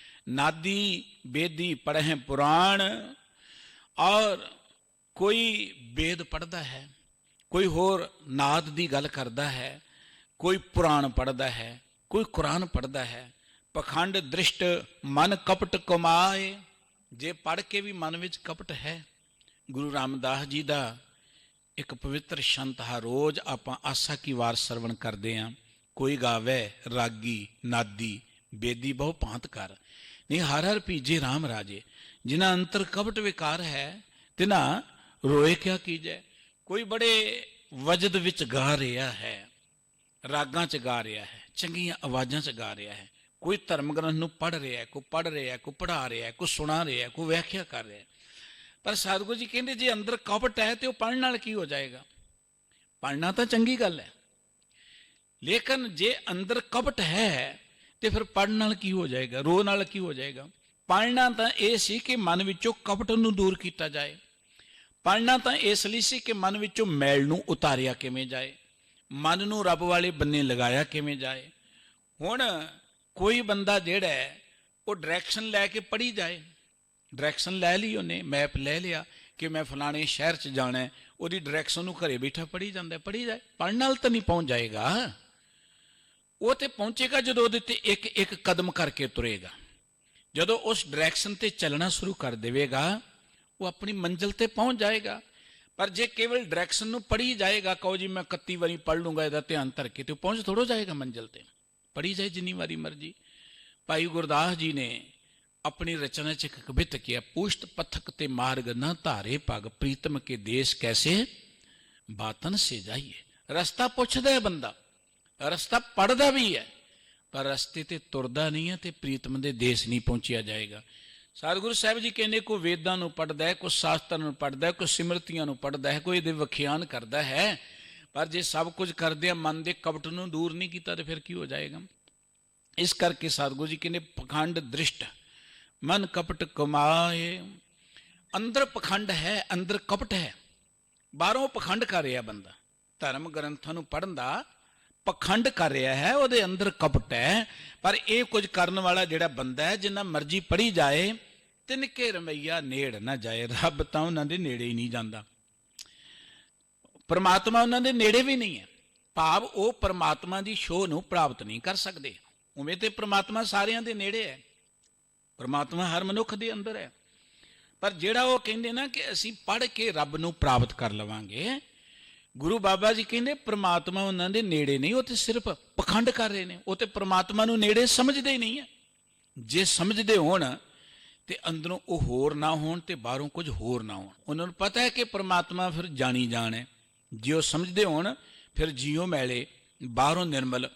ਨਾਦੀ ਬੇਦੀ ਪੜ੍ਹੇ ਪੁਰਾਣ, ਔਰ ਕੋਈ ਵੇਦ ਪੜ੍ਹਦਾ ਹੈ, ਕੋਈ ਹੋਰ ਨਾਦ ਦੀ ਗੱਲ ਕਰਦਾ ਹੈ, ਕੋਈ ਪੁਰਾਣ ਪੜ੍ਹਦਾ ਹੈ, ਕੋਈ ਕੁਰਾਨ ਪੜ੍ਹਦਾ ਹੈ। ਪਖੰਡ ਦ੍ਰਿਸ਼ਟ ਮਨ ਕਪਟ ਕਮਾਏ। ਜੇ ਪੜ੍ਹ ਕੇ ਵੀ ਮਨ ਵਿੱਚ ਕਪਟ ਹੈ। ਗੁਰੂ ਰਾਮਦਾਸ ਜੀ ਦਾ ਇੱਕ ਪਵਿੱਤਰ ਸ਼ੰਤ ਹੈ, ਰੋਜ਼ ਆਪਾਂ ਆਸਾ ਕੀ ਵਾਰ ਸਰਵਣ ਕਰਦੇ ਹਾਂ। ਕੋਈ ਗਾਵੇ ਰਾਗੀ ਨਾਦੀ ਬੇਦੀ ਬਹੁ ਭਾਂਤ ਕਰ, ਨਹੀਂ ਹਰ ਹਰ ਪੀਜੇ ਰਾਮ ਰਾਜੇ। ਜਿਨ੍ਹਾਂ ਅੰਤਰ ਕਪਟ ਵਿਕਾਰ ਹੈ ਤਿਨਾ ਰੋਏ ਕਿਆ ਕੀਜੈ। ਕੋਈ ਬੜੇ ਵਜਦ ਵਿੱਚ ਗਾ ਰਿਹਾ ਹੈ, ਰਾਗਾਂ 'ਚ ਗਾ ਰਿਹਾ ਹੈ, ਚੰਗੀਆਂ ਆਵਾਜ਼ਾਂ 'ਚ ਗਾ ਰਿਹਾ ਹੈ। ਕੋਈ ਧਰਮ ਗ੍ਰੰਥ ਨੂੰ ਪੜ੍ਹ ਰਿਹਾ, ਕੋਈ ਪੜ੍ਹ ਰਿਹਾ, ਕੋਈ ਪੜ੍ਹਾ ਰਿਹਾ, ਕੋਈ ਸੁਣਾ ਰਿਹਾ, ਕੋਈ ਵਿਆਖਿਆ ਕਰ ਰਿਹਾ। ਪਰ ਸਤਿਗੁਰੂ ਜੀ ਕਹਿੰਦੇ ਜੇ ਅੰਦਰ ਕਪਟ ਹੈ ਤੇ ਉਹ ਪੜ੍ਹਨ ਨਾਲ ਕੀ ਹੋ ਜਾਏਗਾ? ਪੜ੍ਹਨਾ ਤਾਂ ਚੰਗੀ ਗੱਲ ਹੈ, ਲੇਕਿਨ ਜੇ ਅੰਦਰ ਕਪਟ ਹੈ ਤੇ ਫਿਰ ਪੜ੍ਹਨ ਨਾਲ ਕੀ ਹੋ ਜਾਏਗਾ? ਰੋਹ ਨਾਲ ਕੀ ਹੋ ਜਾਏਗਾ? ਪੜ੍ਹਨਾ ਤਾਂ ਇਹ ਸੀ ਕਿ ਮਨ ਵਿੱਚੋਂ ਕਪਟ ਨੂੰ ਦੂਰ ਕੀਤਾ ਜਾਏ। ਪੜ੍ਹਨਾ ਤਾਂ ਇਸ ਲਈ ਸੀ ਕਿ ਮਨ ਵਿੱਚੋਂ ਮੈਲ ਨੂੰ ਉਤਾਰਿਆ ਕਿਵੇਂ ਜਾਏ, ਮਨ ਨੂੰ ਰੱਬ ਵਾਲੇ ਬੰਨੇ ਲਗਾਇਆ ਕਿਵੇਂ ਜਾਏ। ਹੁਣ ਕੋਈ ਬੰਦਾ ਜਿਹੜਾ ਹੈ ਉਹ ਡਾਇਰੈਕਸ਼ਨ ਲੈ ਕੇ ਪੜ੍ਹੀ ਜਾਏ। ਡਾਇਰੈਕਸ਼ਨ ਲੈ ਲਈ ਉਹਨੇ, ਮੈਪ ਲੈ ਲਿਆ ਕਿ ਮੈਂ ਫਲਾਣੇ ਸ਼ਹਿਰ 'ਚ ਜਾਣਾ, ਉਹਦੀ ਡਾਇਰੈਕਸ਼ਨ ਨੂੰ ਘਰੇ ਬੈਠਾ ਪੜ੍ਹੀ ਜਾਂਦਾ, ਪੜ੍ਹੀ ਜਾਏ। ਪੜ੍ਹਨ ਨਾਲ ਤਾਂ ਨਹੀਂ ਪਹੁੰਚ ਜਾਏਗਾ। ਉਹ ਤੇ ਪਹੁੰਚੇਗਾ ਜਦੋਂ ਉਹਦੇ ਤੇ ਇੱਕ ਇੱਕ ਕਦਮ ਕਰਕੇ ਤੁਰੇਗਾ। ਜਦੋਂ ਉਸ ਡਾਇਰੈਕਸ਼ਨ ਤੇ ਚੱਲਣਾ ਸ਼ੁਰੂ ਕਰ ਦੇਵੇਗਾ ਉਹ ਆਪਣੀ ਮੰਜ਼ਿਲ ਤੇ ਪਹੁੰਚ ਜਾਏਗਾ। ਪਰ ਜੇ ਕੇਵਲ ਡਾਇਰੈਕਸ਼ਨ ਨੂੰ ਪੜ੍ਹੀ ਜਾਏਗਾ, ਕਹੋ ਜੀ ਮੈਂ 31 ਵਾਰੀ ਪੜ੍ਹ ਲੂੰਗਾ ਇਹਦਾ ਧਿਆਨ ਧਰ ਕੇ, ਤੇ ਉਹ ਪਹੁੰਚ ਥੋੜ੍ਹਾ ਜਾਏਗਾ ਮੰਜ਼ਿਲ ਤੇ। ਪੜ੍ਹੀ ਜਾਏ ਜਿੰਨੀ ਵਾਰੀ ਮਰਜੀ। ਭਾਈ ਗੁਰਦਾਸ ਜੀ ਨੇ ਆਪਣੀ ਰਚਨਾ 'ਚ ਇੱਕ ਕਵਿਤ ਕਿਹਾ, ਪੁਸ਼ਟ ਪਥਕ ਤੇ ਮਾਰਗ ਨਾ ਧਾਰੇ ਪਗ, ਪ੍ਰੀਤਮ ਕੇ ਦੇਸ਼ ਕੈਸੇ ਬਾਤਨ ਸੇ ਜਾਈਏ। ਰਸਤਾ ਪੁੱਛਦਾ ਹੈ ਬੰਦਾ, ਰਸਤਾ ਪੜ੍ਹਦਾ ਵੀ ਹੈ, ਪਰ ਰਸਤੇ ਤੇ ਤੁਰਦਾ ਨਹੀਂ ਹੈ ਤੇ ਪ੍ਰੀਤਮ ਦੇ ਦੇਸ਼ ਨਹੀਂ ਪਹੁੰਚਿਆ ਜਾਏਗਾ। ਸਤਿਗੁਰੂ ਸਾਹਿਬ ਜੀ ਕਹਿੰਦੇ ਕੋਈ ਵੇਦਾਂ ਨੂੰ ਪੜ੍ਹਦਾ ਹੈ, ਕੋਈ ਸ਼ਾਸਤਰਾਂ ਨੂੰ ਪੜ੍ਹਦਾ ਹੈ, ਕੋਈ ਸਿਮਰਤੀਆਂ ਨੂੰ ਪੜ੍ਹਦਾ ਹੈ, ਕੋਈ ਇਹਦੇ ਵਿਖਿਆਨ ਕਰਦਾ ਹੈ, ਪਰ ਜੇ ਸਭ ਕੁਝ ਕਰਦਿਆਂ ਮਨ ਦੇ ਕਪਟ ਨੂੰ ਦੂਰ ਨਹੀਂ ਕੀਤਾ ਤਾਂ ਫਿਰ ਕੀ ਹੋ ਜਾਏਗਾ। ਇਸ ਕਰਕੇ ਸਤਿਗੁਰੂ ਜੀ ਕਹਿੰਦੇ ਪਖੰਡ ਦ੍ਰਿਸ਼ਟ ਮਨ ਕਪਟ ਕਮਾਏ। ਅੰਦਰ ਪਖੰਡ ਹੈ, ਅੰਦਰ ਕਪਟ ਹੈ, ਬਾਹਰੋਂ ਪਖੰਡ ਕਰ ਰਿਹਾ ਬੰਦਾ। ਧਰਮ ਗ੍ਰੰਥਾਂ ਨੂੰ ਪੜ੍ਹਨ ਦਾ ਪਖੰਡ ਕਰ ਰਿਹਾ ਹੈ, ਉਹਦੇ ਅੰਦਰ ਕਪਟ ਹੈ। ਪਰ ਇਹ ਕੁਝ ਕਰਨ ਵਾਲਾ ਜਿਹੜਾ ਬੰਦਾ ਹੈ, ਜਿੰਨਾ ਮਰਜ਼ੀ ਪੜ੍ਹੀ ਜਾਏ, ਤਿਨਕੇ ਰਮਈਆ ਨੇੜ ਨਾ ਜਾਏ। ਰੱਬ ਤਾਂ ਉਹਨਾਂ ਦੇ ਨੇੜੇ ਹੀ ਨਹੀਂ ਜਾਂਦਾ, ਪਰਮਾਤਮਾ ਉਹਨਾਂ ਦੇ ਨੇੜੇ ਵੀ ਨਹੀਂ ਹੈ। ਭਾਵ ਉਹ ਪਰਮਾਤਮਾ ਦੀ ਛੋਹ ਨੂੰ ਪ੍ਰਾਪਤ ਨਹੀਂ ਕਰ ਸਕਦੇ। ਉਵੇਂ ਤੇ ਪਰਮਾਤਮਾ ਸਾਰਿਆਂ ਦੇ ਨੇੜੇ ਹੈ, ਪਰਮਾਤਮਾ ਹਰ ਮਨੁੱਖ ਦੇ ਅੰਦਰ ਹੈ। ਪਰ ਜਿਹੜਾ ਉਹ ਕਹਿੰਦੇ ਨਾ ਕਿ ਅਸੀਂ ਪੜ੍ਹ ਕੇ ਰੱਬ ਨੂੰ ਪ੍ਰਾਪਤ ਕਰ ਲਵਾਂਗੇ, ਗੁਰੂ ਬਾਬਾ ਜੀ ਕਹਿੰਦੇ ਪਰਮਾਤਮਾ ਉਹਨਾਂ ਦੇ ਨੇੜੇ ਨਹੀਂ, ਉਹ ਤੇ ਸਿਰਫ ਪਖੰਡ ਕਰ ਰਹੇ ਨੇ। ਉਹ ਤੇ ਪਰਮਾਤਮਾ ਨੂੰ ਨੇੜੇ ਸਮਝਦੇ ਹੀ ਨਹੀਂ ਹੈ। ਜੇ ਸਮਝਦੇ ਹੋਣ ਤੇ ਅੰਦਰੋਂ ਉਹ ਹੋਰ ਨਾ ਹੋਣ ਤੇ ਬਾਹਰੋਂ ਕੁਝ ਹੋਰ ਨਾ ਹੋਣ। ਉਹਨਾਂ ਨੂੰ ਪਤਾ ਹੈ ਕਿ ਪਰਮਾਤਮਾ ਫਿਰ ਜਾਣੀ ਜਾਣ ਹੈ। ਜੇ ਉਹ ਸਮਝਦੇ ਹੋਣ ਫਿਰ ਜੀਓ ਮੈਲੇ ਬਾਹਰੋਂ ਨਿਰਮਲ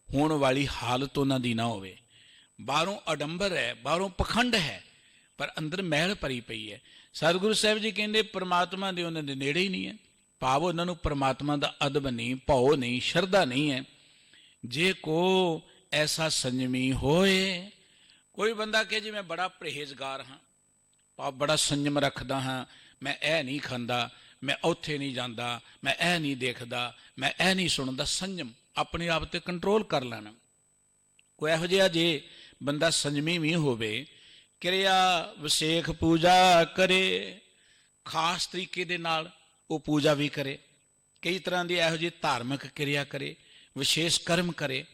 ਹੋਣ ਵਾਲੀ ਹਾਲਤ ਉਹਨਾਂ ਦੀ ਨਾ ਹੋਵੇ। ਬਾਹਰੋਂ ਅਡੰਬਰ ਹੈ, ਬਾਹਰੋਂ ਪਖੰਡ ਹੈ, ਪਰ ਅੰਦਰ ਮੈਲ ਭਰੀ ਪਈ ਹੈ। ਸਤਿਗੁਰੂ ਸਾਹਿਬ ਜੀ ਕਹਿੰਦੇ ਪਰਮਾਤਮਾ ਦੇ ਉਹਨਾਂ ਦੇ ਨੇੜੇ ਹੀ ਨਹੀਂ ਹੈ। ਭਾਵ ਉਹਨਾਂ ਨੂੰ ਪਰਮਾਤਮਾ ਦਾ ਅਦਬ ਨਹੀਂ, ਭਉ ਨਹੀਂ, ਸ਼ਰਧਾ ਨਹੀਂ ਹੈ। ਜੇ ਕੋ ਐਸਾ ਸੰਜਮੀ ਹੋਏ, ਕੋਈ ਬੰਦਾ ਕਹੇ ਜੀ ਮੈਂ ਬੜਾ ਪਰਹੇਜ਼ਗਾਰ ਹਾਂ, ਭਾਵ ਬੜਾ ਸੰਜਮ ਰੱਖਦਾ ਹਾਂ, ਮੈਂ ਇਹ ਨਹੀਂ ਖਾਂਦਾ, ਮੈਂ ਉੱਥੇ ਨਹੀਂ ਜਾਂਦਾ, ਮੈਂ ਇਹ ਨਹੀਂ ਦੇਖਦਾ, ਮੈਂ ਇਹ ਨਹੀਂ ਸੁਣਦਾ। ਸੰਜਮ, ਆਪਣੇ ਆਪ ਤੇ ਕੰਟਰੋਲ ਕਰ ਲੈਣਾ। ਕੋਈ ਇਹੋ ਜਿਹਾ ਜੇ ਬੰਦਾ ਸੰਜਮੀ ਵੀ ਹੋਵੇ, ਕਿਰਿਆ ਵਿਸ਼ੇਖ ਪੂਜਾ ਕਰੇ, ਖਾਸ ਤਰੀਕੇ ਦੇ ਨਾਲ ਉਹ ਪੂਜਾ ਵੀ ਕਰੇ, ਕਈ ਤਰ੍ਹਾਂ ਦੀ ਇਹੋ ਜਿਹੀ ਧਾਰਮਿਕ ਕਿਰਿਆ ਕਰੇ, ਵਿਸ਼ੇਸ਼ ਕਰਮ ਕਰੇ।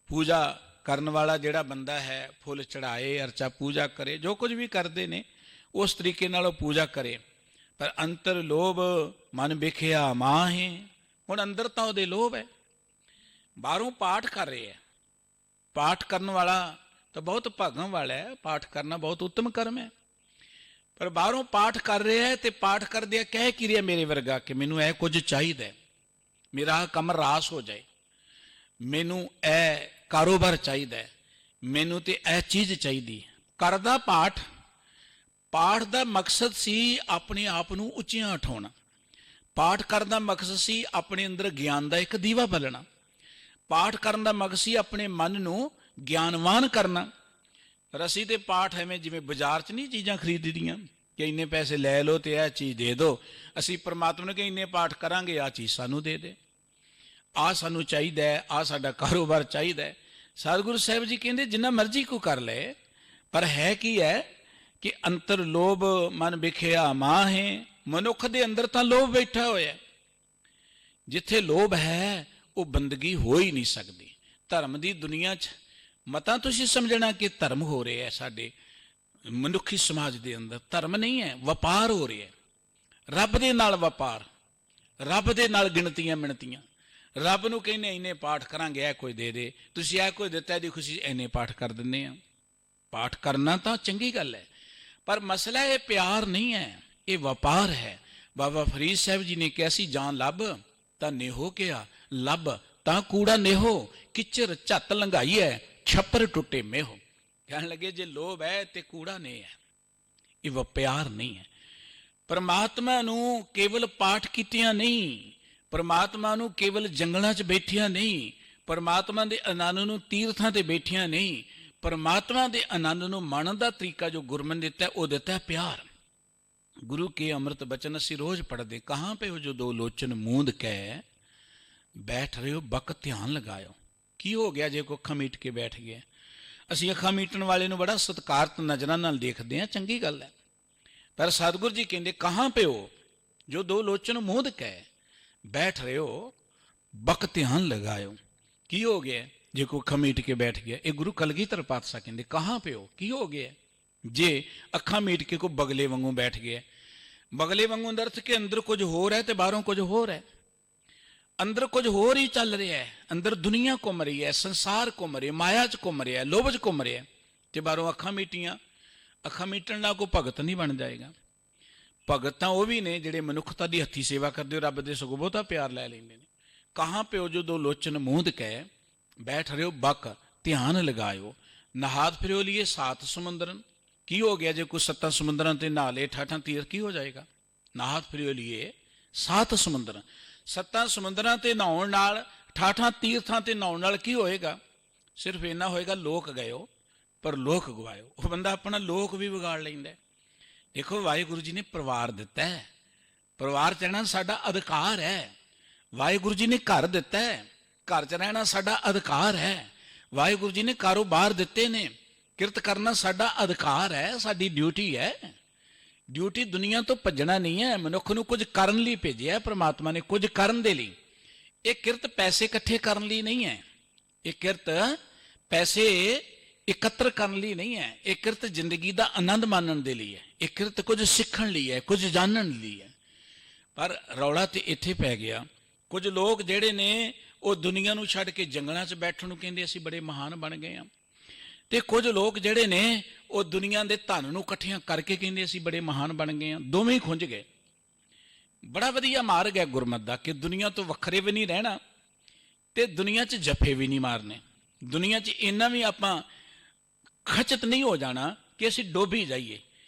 ਪੂਜਾ ਕਰਨ ਵਾਲਾ ਜਿਹੜਾ ਬੰਦਾ ਹੈ, ਫੁੱਲ ਚੜਾਏ, ਅਰਚਾ ਪੂਜਾ ਕਰੇ, ਜੋ ਕੁਝ ਵੀ ਕਰਦੇ ਨੇ ਉਸ ਤਰੀਕੇ ਨਾਲ ਉਹ ਪੂਜਾ ਕਰੇ। ਪਰ ਅੰਤਰ ਲੋਭ ਮਨ ਵਿਖਿਆ ਮਾਹੇ, ਹੁਣ ਅੰਦਰ ਤਾਂ ਉਹਦੇ ਲੋਭ ਹੈ। ਬਾਹਰੋਂ ਪਾਠ ਕਰ ਰਹੇ ਹੈ, ਪਾਠ ਕਰਨ ਵਾਲਾ ਤਾਂ ਬਹੁਤ ਭਾਗਾਂ ਵਾਲਾ ਹੈ, ਪਾਠ ਕਰਨਾ ਬਹੁਤ ਉੱਤਮ ਕਰਮ ਹੈ। ਪਰ ਬਾਹਰੋਂ ਪਾਠ ਕਰ ਰਿਹਾ ਹੈ ਤੇ ਪਾਠ ਕਰਦਿਆਂ ਕਹਿ ਕੀ ਰਿਹਾ ਮੇਰੇ ਵਰਗਾ ਕਿ ਮੈਨੂੰ ਇਹ ਕੁਝ ਚਾਹੀਦਾ, ਮੇਰਾ ਕੰਮ ਰਾਸ ਹੋ ਜਾਏ, ਮੈਨੂੰ ਇਹ ਕਾਰੋਬਾਰ ਚਾਹੀਦਾ, ਮੈਨੂੰ ਤੇ ਇਹ ਚੀਜ਼ ਚਾਹੀਦੀ। ਕਰਦਾ ਪਾਠ, ਪਾਠ ਦਾ ਮਕਸਦ ਸੀ ਆਪਣੇ ਆਪ ਨੂੰ ਉੱਚੀਆਂ ਉਠਾਉਣਾ। ਪਾਠ ਕਰਨ ਦਾ ਮਕਸਦ ਸੀ ਆਪਣੇ ਅੰਦਰ ਗਿਆਨ ਦਾ ਇੱਕ ਦੀਵਾ ਬਲਣਾ। ਪਾਠ ਕਰਨ ਦਾ ਮਕਸਦ ਸੀ ਆਪਣੇ ਮਨ ਨੂੰ ਗਿਆਨਵਾਨ ਕਰਨਾ। ਪਰ ਅਸੀਂ ਤੇ ਪਾਠ ਐਵੇਂ ਜਿਵੇਂ ਬਾਜ਼ਾਰ 'ਚ ਨਹੀਂ ਚੀਜ਼ਾਂ ਖਰੀਦਦੀਆਂ ਕਿ ਇੰਨੇ ਪੈਸੇ ਲੈ ਲਓ ਤੇ ਇਹ ਚੀਜ਼ ਦੇ ਦਿਓ। ਅਸੀਂ ਪਰਮਾਤਮਾ ਨੂੰ ਕਿ ਇੰਨੇ ਪਾਠ ਕਰਾਂਗੇ, ਆਹ ਚੀਜ਼ ਸਾਨੂੰ ਦੇ ਦੇ, ਆਹ ਸਾਨੂੰ ਚਾਹੀਦਾ ਹੈ, ਆਹ ਸਾਡਾ ਕਾਰੋਬਾਰ ਚਾਹੀਦਾ ਹੈ। ਸਤਿਗੁਰੂ ਸਾਹਿਬ ਜੀ ਕਹਿੰਦੇ ਜਿੰਨਾ ਮਰਜ਼ੀ ਕੋ ਕਰ ਲਏ, ਪਰ ਹੈ ਕੀ ਹੈ ਕਿ ਅੰਤਰ ਲੋਭ ਮਨ ਵਿਖਿਆ ਮਾਹੇ। ਮਨੁੱਖ ਦੇ ਅੰਦਰ ਤਾਂ ਲੋਭ ਬੈਠਾ ਹੋਇਆ। ਜਿੱਥੇ ਲੋਭ ਹੈ ਉਹ ਬੰਦਗੀ ਹੋ ਹੀ ਨਹੀਂ ਸਕਦੀ। ਧਰਮ ਦੀ ਦੁਨੀਆ 'ਚ ਮਤਾਂ ਤੁਸੀਂ ਸਮਝਣਾ ਕਿ ਧਰਮ ਹੋ ਰਿਹਾ ਹੈ, ਸਾਡੇ ਮਨੁੱਖੀ ਸਮਾਜ ਦੇ ਅੰਦਰ ਧਰਮ ਨਹੀਂ ਹੈ, ਵਪਾਰ ਹੋ ਰਿਹਾ। ਰੱਬ ਦੇ ਨਾਲ ਵਪਾਰ, ਰੱਬ ਦੇ ਨਾਲ ਗਿਣਤੀਆਂ ਮਿਣਤੀਆਂ। ਰੱਬ ਨੂੰ ਕਹਿੰਦੇ ਇੰਨੇ ਪਾਠ ਕਰਾਂਗੇ, ਇਹ ਕੋਈ ਦੇ ਦੇ, ਤੁਸੀਂ ਇਹ ਕੋਈ ਦਿੱਤਾ, ਇਹਦੀ ਖੁਸ਼ੀ ਇੰਨੇ ਪਾਠ ਕਰ ਦਿੰਦੇ ਆ। ਪਾਠ ਕਰਨਾ ਤਾਂ ਚੰਗੀ ਗੱਲ ਹੈ, ਪਰ ਮਸਲਾ ਇਹ ਪਿਆਰ ਨਹੀਂ ਹੈ, ਇਹ ਵਪਾਰ ਹੈ। ਬਾਬਾ ਫਰੀਦ ਸਾਹਿਬ ਜੀ ਨੇ ਕਿਹਾ ਸੀ, ਜਾਨ ਲੱਭ ਤਾਂ ਨੇਹੋ ਕਿਹਾ, ਲੱਭ ਤਾਂ ਕੂੜਾ ਨੇਹੋ, ਕਿਚਰ ਝੱਤ ਲੰਘਾਈ ਹੈ, ਛੱਪਰ ਟੁੱਟੇ ਮੇਹੋ। ਕਹਿਣ ਲੱਗੇ ਜੇ ਲੋਭ ਹੈ ਤੇ ਕੂੜਾ ਨੇ ਹੈ, ਇਹ ਵਪਾਰ ਨਹੀਂ ਹੈ। ਪਰਮਾਤਮਾ ਨੂੰ ਕੇਵਲ ਪਾਠ ਕੀਤਿਆਂ ਨਹੀਂ, ਪਰਮਾਤਮਾ ਨੂੰ ਕੇਵਲ ਜੰਗਲਾਂ 'ਚ ਬੈਠਿਆਂ ਨਹੀਂ, ਪਰਮਾਤਮਾ ਦੇ ਆਨੰਦ ਨੂੰ ਤੀਰਥਾਂ ਤੇ ਬੈਠਿਆਂ ਨਹੀਂ, ਪਰਮਾਤਮਾ ਦੇ ਆਨੰਦ ਨੂੰ ਮਾਣਨ ਦਾ ਤਰੀਕਾ ਜੋ ਗੁਰਮਤਿ ਨੇ ਦਿੱਤਾ, ਉਹ ਦਿੱਤਾ ਪਿਆਰ। ਗੁਰੂ ਕੇ ਅੰਮ੍ਰਿਤ ਬਚਨ ਅਸੀਂ ਰੋਜ਼ ਪੜ੍ਹਦੇ, ਕਹਾਂ ਪੇ ਹੋ ਜੋ ਦੋ ਲੋਚਨ ਮੂੰਦ ਕਹਿ ਬੈਠ ਰਹੇ ਹੋ ਬਕ ਧਿਆਨ ਲਗਾਇਓ। ਕੀ ਹੋ ਗਿਆ ਜੇ ਕੋਈ ਅੱਖਾਂ ਮੀਟ ਕੇ ਬੈਠ ਗਿਆ? ਅਸੀਂ ਅੱਖਾਂ ਮੀਟਣ ਵਾਲੇ ਨੂੰ ਬੜਾ ਸਤਿਕਾਰਤ ਨਜ਼ਰਾਂ ਨਾਲ ਦੇਖਦੇ ਹਾਂ, ਚੰਗੀ ਗੱਲ ਹੈ। ਪਰ ਸਤਿਗੁਰੂ ਜੀ ਕਹਿੰਦੇ ਕਹਾਂ ਪੇ ਹੋ ਜੋ ਦੋ ਲੋਚਨ ਮੂੰਦ ਕਹਿ ਬੈਠ ਰਹੇ ਹੋ ਬਕ ਧਿਆਨ ਲਗਾਇਓ। ਕੀ ਹੋ ਗਿਆ ਜੇ ਕੋਈ ਅੱਖਾਂ ਮੀਟ ਕੇ ਬੈਠ ਗਿਆ? ਇਹ ਗੁਰੂ ਕਲਗੀਧਰ ਪਾਤਸ਼ਾਹ ਕਹਿੰਦੇ ਕਹਾਂ ਪੇ ਹੋ, ਕੀ ਹੋ ਗਿਆ ਜੇ ਅੱਖਾਂ ਮੀਟ ਕੇ ਕੋਈ ਬਗਲੇ ਵਾਂਗੂ ਬੈਠ ਗਿਆ? ਬਗਲੇ ਵਾਂਗੂ ਦਾ ਅਰਥ ਕਿ ਅੰਦਰ ਕੁਝ ਹੋਰ ਹੈ ਤੇ ਬਾਹਰੋਂ ਕੁਝ ਹੋਰ ਹੈ। ਅੰਦਰ ਕੁਝ ਹੋਰ ਹੀ ਚੱਲ ਰਿਹਾ ਹੈ, ਅੰਦਰ ਦੁਨੀਆ ਘੁੰਮ ਰਹੀ ਹੈ, ਸੰਸਾਰ ਘੁੰਮ ਰਿਹਾ, ਮਾਇਆ 'ਚ ਘੁੰਮ ਰਿਹਾ, ਲੋਭ 'ਚ ਘੁੰਮ ਰਿਹਾ, ਤੇ ਬਾਹਰੋਂ ਅੱਖਾਂ ਮੀਟੀਆਂ। ਅੱਖਾਂ ਮੀਟਣ ਨਾਲ ਕੋਈ ਭਗਤ ਨਹੀਂ ਬਣ ਜਾਏਗਾ। ਭਗਤ ਤਾਂ ਉਹ ਵੀ ਨੇ ਜਿਹੜੇ ਮਨੁੱਖਤਾ ਦੀ ਹੱਥੀ ਸੇਵਾ ਕਰਦੇ ਹੋ, ਰੱਬ ਦੇ ਸਗੋਂ ਬਹੁਤਾ ਪਿਆਰ ਲੈ ਲੈਂਦੇ ਨੇ। ਕਹਾਂ ਪਿਓ ਜੋ ਦੋ ਲੋਚਨ ਮੂੰਦ ਕਹਿ ਬੈਠ ਰਹੇ ਹੋ ਬਕ ਧਿਆਨ ਲਗਾਇਓ। ਨਹਾਤ ਫਿਰਿਓ ਲੀਏ ਸਾਤ ਸਮੁੰਦਰਨ। ਕੀ ਹੋ ਗਿਆ ਜੇ ਕੋਈ ਸੱਤਾਂ ਸਮੁੰਦਰਾਂ ਤੇ ਨਹਾ ਲੇ, ਠਾਠਾਂ ਤੀਰ, ਕੀ ਹੋ ਜਾਏਗਾ? ਨਹਾਤ ਫਿਰਿਓ ਲੀਏ ਸਾਤ ਸਮੁੰਦਰਨ। ਸੱਤਾਂ ਸਮੁੰਦਰਾਂ ਤੇ ਨਹਾਉਣ ਨਾਲ, 68 ਤੀਰਥਾਂ ਤੇ ਨਹਾਉਣ ਨਾਲ ਕੀ ਹੋਏਗਾ? ਸਿਰਫ ਇੰਨਾ ਹੋਏਗਾ, ਲੋਕ ਗਇਓ ਪਰ ਲੋਕ ਗਵਾਇਓ। ਉਹ ਬੰਦਾ ਆਪਣਾ ਲੋਕ ਵੀ ਵਿਗਾੜ ਲੈਂਦਾ। ਦੇਖੋ, ਵਾਹਿਗੁਰੂ ਜੀ ਨੇ ਪਰਿਵਾਰ ਦਿੱਤਾ ਹੈ, ਪਰਿਵਾਰ 'ਚ ਰਹਿਣਾ ਸਾਡਾ ਅਧਿਕਾਰ ਹੈ। ਵਾਹਿਗੁਰੂ ਜੀ ਨੇ ਘਰ ਦਿੱਤਾ ਹੈ, ਘਰ 'ਚ ਰਹਿਣਾ ਸਾਡਾ ਅਧਿਕਾਰ ਹੈ। ਵਾਹਿਗੁਰੂ ਜੀ ਨੇ ਕਾਰੋਬਾਰ ਦਿੱਤੇ ਨੇ, ਕਿਰਤ ਕਰਨਾ ਸਾਡਾ ਅਧਿਕਾਰ ਹੈ, ਸਾਡੀ ਡਿਊਟੀ ਹੈ। ਡਿਊਟੀ ਦੁਨੀਆ ਤੋਂ ਭੱਜਣਾ ਨਹੀਂ ਹੈ। ਮਨੁੱਖ ਨੂੰ ਕੁਝ ਕਰਨ ਲਈ ਭੇਜਿਆ ਪ੍ਰਮਾਤਮਾ ਨੇ, ਕੁਝ ਕਰਨ ਦੇ ਲਈ। ਇਹ ਕਿਰਤ ਪੈਸੇ ਇਕੱਠੇ ਕਰਨ ਲਈ ਨਹੀਂ ਹੈ, ਇਹ ਕਿਰਤ ਪੈਸੇ ਇਕੱਤਰ ਕਰਨ ਲਈ ਨਹੀਂ ਹੈ। ਇਹ ਕਿਰਤ ਜ਼ਿੰਦਗੀ ਦਾ ਆਨੰਦ ਮਾਣਨ ਦੇ ਲਈ ਹੈ। ਇਹ ਕਿਰਤ ਕੁਝ ਸਿੱਖਣ ਲਈ ਹੈ, ਕੁਝ ਜਾਣਨ ਲਈ ਹੈ। ਪਰ ਰੌਲਾ ਤੇ ਇੱਥੇ ਪੈ ਗਿਆ, ਕੁਝ ਲੋਕ ਜਿਹੜੇ ਨੇ ਉਹ ਦੁਨੀਆ ਨੂੰ ਛੱਡ ਕੇ ਜੰਗਲਾਂ 'ਚ ਬੈਠਣ ਨੂੰ ਕਹਿੰਦੇ ਅਸੀਂ ਬੜੇ ਮਹਾਨ ਬਣ ਗਏ ਹਾਂ, ਤੇ ਕੁਝ ਲੋਕ ਜਿਹੜੇ ਨੇ ਉਹ ਦੁਨੀਆ ਦੇ ਧਨ ਨੂੰ ਇਕੱਠਿਆਂ ਕਰਕੇ ਕਹਿੰਦੇ ਅਸੀਂ ਬੜੇ ਮਹਾਨ ਬਣ ਗਏ ਹਾਂ। ਦੋਵੇਂ ਹੀ ਖੁੰਝ ਗਏ। ਬੜਾ ਵਧੀਆ ਮਾਰਗ ਹੈ ਗੁਰਮਤਿ ਦਾ ਕਿ ਦੁਨੀਆ ਤੋਂ ਵੱਖਰੇ ਵੀ ਨਹੀਂ ਰਹਿਣਾ ਤੇ ਦੁਨੀਆ 'ਚ ਜੱਫੇ ਵੀ ਨਹੀਂ ਮਾਰਨੇ। ਦੁਨੀਆ 'ਚ ਇੰਨਾ ਵੀ ਆਪਾਂ ਖਚਤ ਨਹੀਂ ਹੋ ਜਾਣਾ ਕਿ ਅਸੀਂ ਡੋਬੀ ਜਾਈਏ।